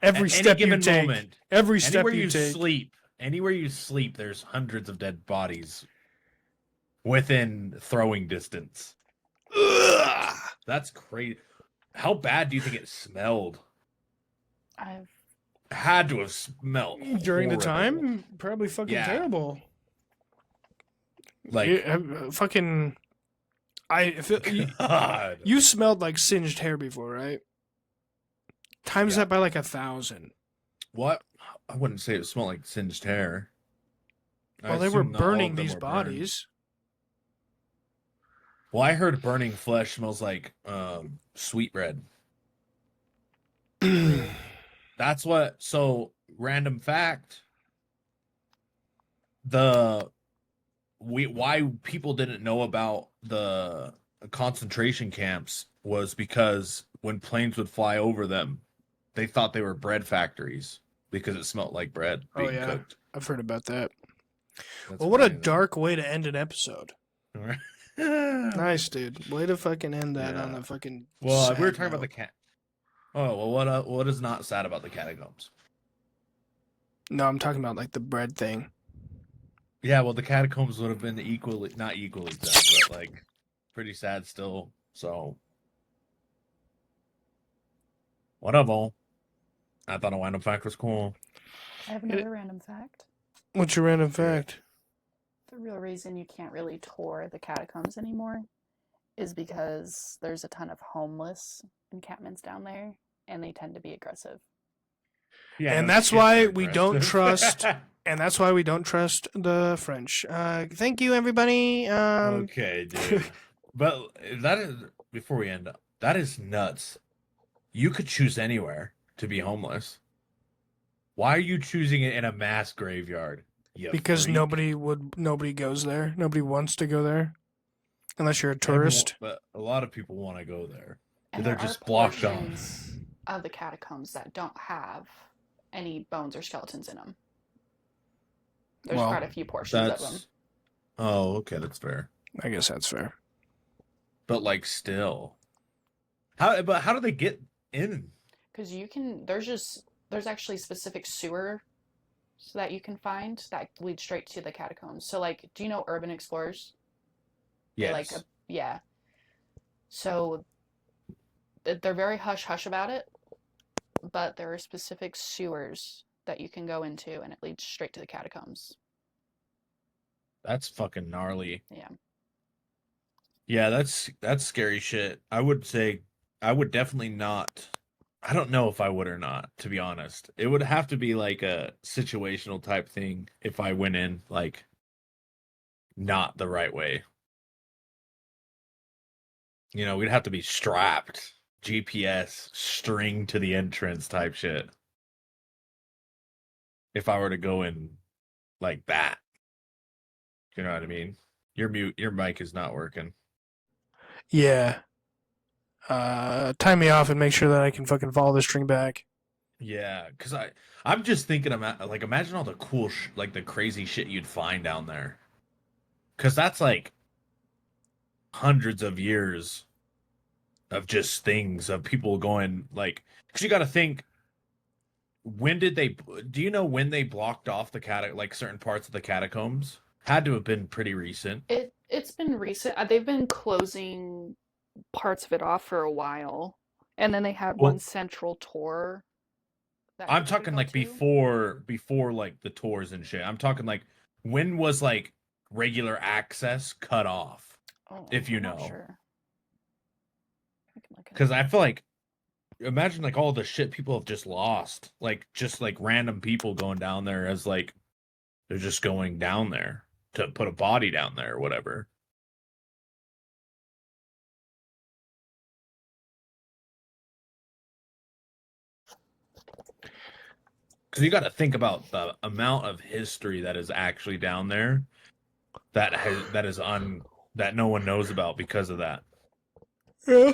Every At step any given you take. moment, Every step anywhere you you take. sleep, anywhere you sleep, there's hundreds of dead bodies within throwing distance. Ugh. That's crazy. How bad do you think it smelled? I've Had to have smelled During the horrible. time, probably fucking Yeah. terrible. Like, Fucking. God. You smelled like singed hair before, right? Times Yeah. that by like 1,000. What? I wouldn't say it smelled like singed hair. I Well, they were assume not all of burning them these were burned. bodies. Well, I heard burning flesh smells like sweetbread. That's what. So, random fact. Why people didn't know about the concentration camps was because when planes would fly over them, they thought they were bread factories because it smelled like bread Oh, being yeah. cooked. I've heard about that. That's Well, what a crazy. dark way to end an episode. Well, Nice, dude. Way to fucking end that on Yeah. a fucking. we were sad talking about note. the cat. Oh well, what is not sad about the catacombs? No, I'm talking about like the bread thing. Yeah, well, the catacombs would have been not equally sad, but like pretty sad still. So whatever. I thought a random fact was cool. I have another random fact. What's your random fact? The real reason you can't really tour the catacombs anymore is because there's a ton of homeless encampments down there, and they tend to be aggressive. Yeah, And no that's shit, why they're we don't aggressive. trust- And that's why we don't trust the French. Thank you, everybody. Okay, dude. But that is before we end up. That is nuts. you could choose anywhere to be homeless. Why are you choosing it in a mass graveyard? You Because freak? nobody goes there. Nobody wants to go there unless you're a tourist. But a lot of people want to go there. And They're there are just blocked off. portions of the catacombs that don't have any bones or skeletons in them. There's Well, quite a few portions of them. That's oh, okay, that's fair. I guess that's fair. But like, still, how? But how do they get in? Because you can, there's actually specific sewer so that you can find that lead straight to the catacombs. So like, do you know urban explorers? They Yes. yeah. So they're very hush hush about it, but there are specific sewers that you can go into, and it leads straight to the catacombs. That's fucking gnarly. Yeah. Yeah, that's scary shit. I would say I would definitely not. I don't know if I would or not, to be honest. It would have to be like a situational type thing if I went in like not the right way. You know, we'd have to be strapped, GPS, string to the entrance type shit. If I were to go in like that. You know what I mean? Your mic is not working. Yeah. Tie me off and make sure that I can fucking follow the string back. Yeah, because I'm just thinking about like imagine all the cool like the crazy shit you'd find down there. Because that's like hundreds of years of just things of people going like because you got to think when did they do you know when they blocked off the like certain parts of the catacombs? Had to have been pretty recent. It's been recent. They've been closing parts of it off for a while, and then they had Well, one central tour that I'm people could talking go like to. before like the tours and shit. I'm talking like when was like regular access cut off, Oh, if you I'm not know. sure. I can look it Because up. I feel like imagine like all the shit people have just lost, like just like random people going down there as like they're just going down there to put a body down there or whatever. Because you got to think about the amount of history that is actually down there that no one knows about because of that. Yeah.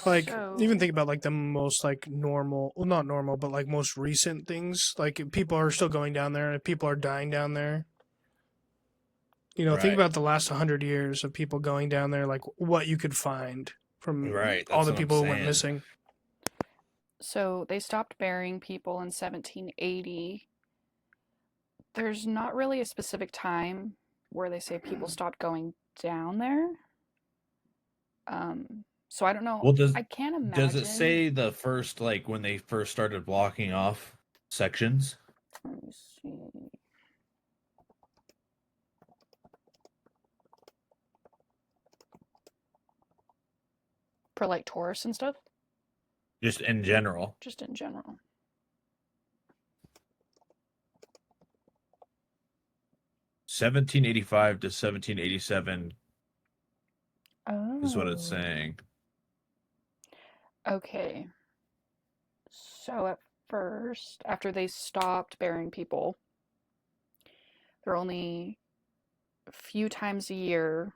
Like So, even think about like the most like normal, well not normal, but like most recent things. Like people are still going down there. People are dying down there. You know, think Right. about the last 100 years of people going down there. Like what you could find from Right. all That's the what I'm people who went saying. missing. so they stopped burying people in 1780. There's not really a specific time where they say people stopped going down there. So I don't know. Well, I can't imagine. does it say the first like when they first started blocking off sections? Let me see. For like tourists and stuff? Just in general. Just in general. (1785 to 1787) is what it's Oh. saying. Okay. So at first, after they stopped burying people, there were only a few times a year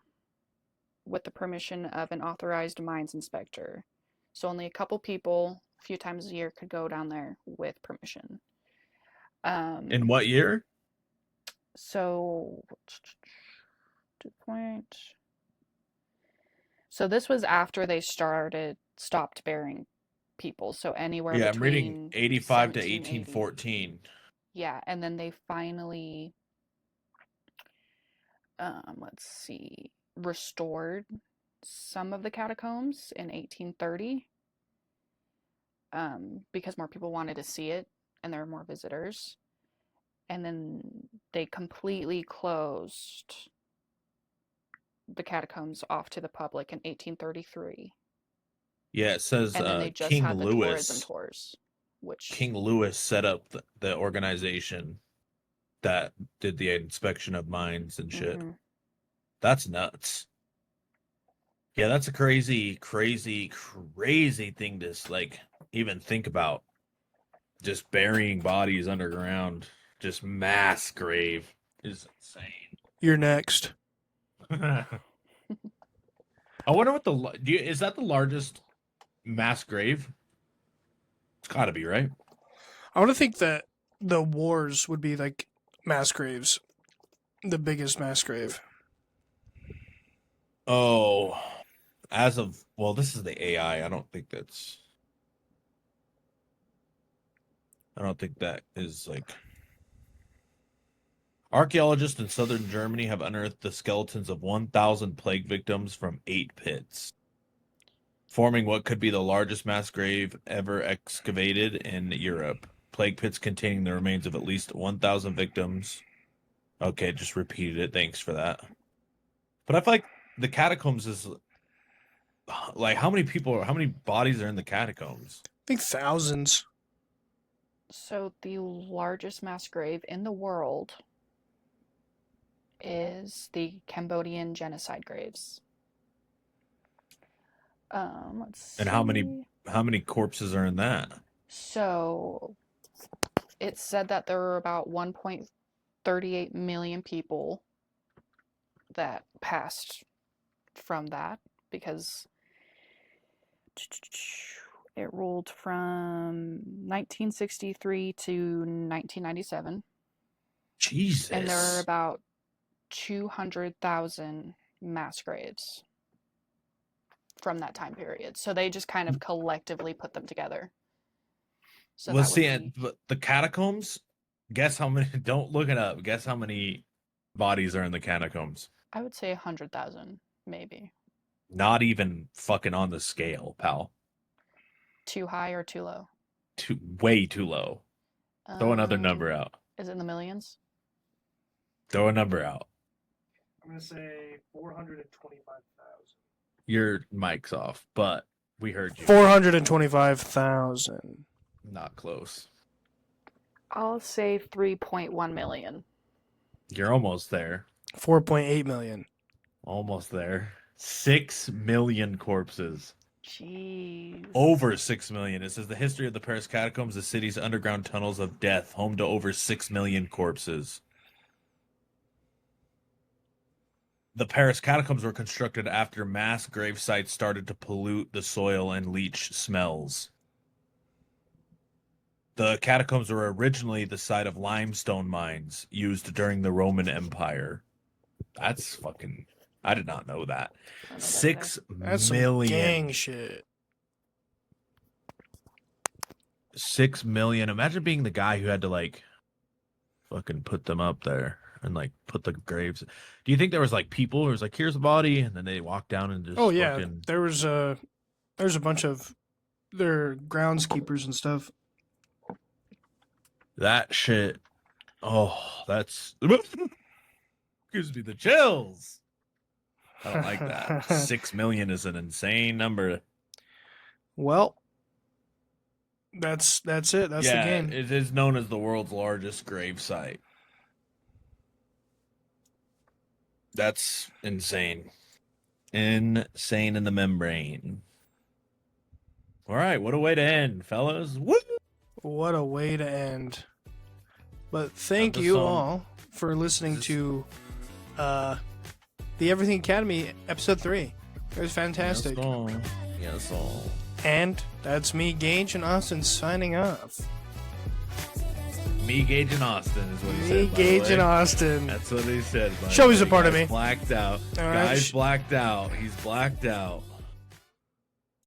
with the permission of an authorized mines inspector. So only a couple people, a few times a year, could go down there with permission. In what year? So, 2 point. So this was after they stopped burying people. So anywhere Yeah, I'm between reading 85 to 1780. 1814. Yeah, and then they finally, let's see, restored some of the catacombs in 1830, because more people wanted to see it and there were more visitors. And then they completely closed the catacombs off to the public in 1833. Yeah, it says And then they just King had the tourism Louis. tours, which King Louis set up the organization that did the inspection of mines and shit. Mhm. That's nuts. Yeah, that's a crazy, crazy, crazy thing to like even think about. Just burying bodies underground, just mass grave is insane. You're next. I wonder what is that the largest mass grave? It's got to be, right? I want to think that the wars would be like mass graves, the biggest mass grave. Oh, this is the AI. I don't think that is like. Archaeologists in southern Germany have unearthed the skeletons of 1,000 plague victims from 8 pits, forming what could be the largest mass grave ever excavated in Europe. Plague pits containing the remains of at least 1,000 victims. Okay, just repeated it. Thanks for that. But I feel like the catacombs is like how many bodies are in the catacombs? I think thousands. So the largest mass grave in the world is the Cambodian genocide graves. Let's And see. how many corpses are in that? So it said that there were about 1.38 million people that passed from that because it ruled from 1963 to 1997. Jesus. And there are about 200,000 mass graves from that time period. So they just kind of collectively put them together. So Let's see, but the catacombs, guess how many, don't look it up, guess how many bodies are in the catacombs? I would say 100,000, maybe. Not even fucking on the scale, pal. Too high or too low? Way too low. Throw another number out. Is it in the millions? Throw a number out. I'm going to say 425,000. Your mic's off, but we heard you. 425,000. Not close. I'll say 3.1 million. You're almost there. 4.8 million. Almost there. 6 million corpses. Jeez. Over 6 million. It says the history of the Paris catacombs, the city's underground tunnels of death, home to over 6 million corpses. The Paris catacombs were constructed after mass grave sites started to pollute the soil and leach smells. The catacombs were originally the site of limestone mines used during the Roman Empire. That's fucking... I did not know that. Six That's million. some gang shit. 6 million. Imagine being the guy who had to like fucking put them up there and like put the graves. Do you think there was like people who was like, here's a body, and then they walk down and just fucking... There's a bunch of their groundskeepers and stuff. That shit. Oh, that's gives me the chills. I don't like that. 6 million is an insane number. Well, that's it. That's the game. It is known as the world's largest grave site. That's insane. Insane in the membrane. All right, what a way to end, fellas. Woo! What a way to end. But thank you all for listening to the Everything Academy episode 3. It was fantastic. Yes, And that's me, Gage and Austin, signing off. Me, Gage and Austin is what he said. Me, Gage and Austin. That's what he said. Show he's a part of me. Blacked out. All right. Guy's blacked out. He's blacked out.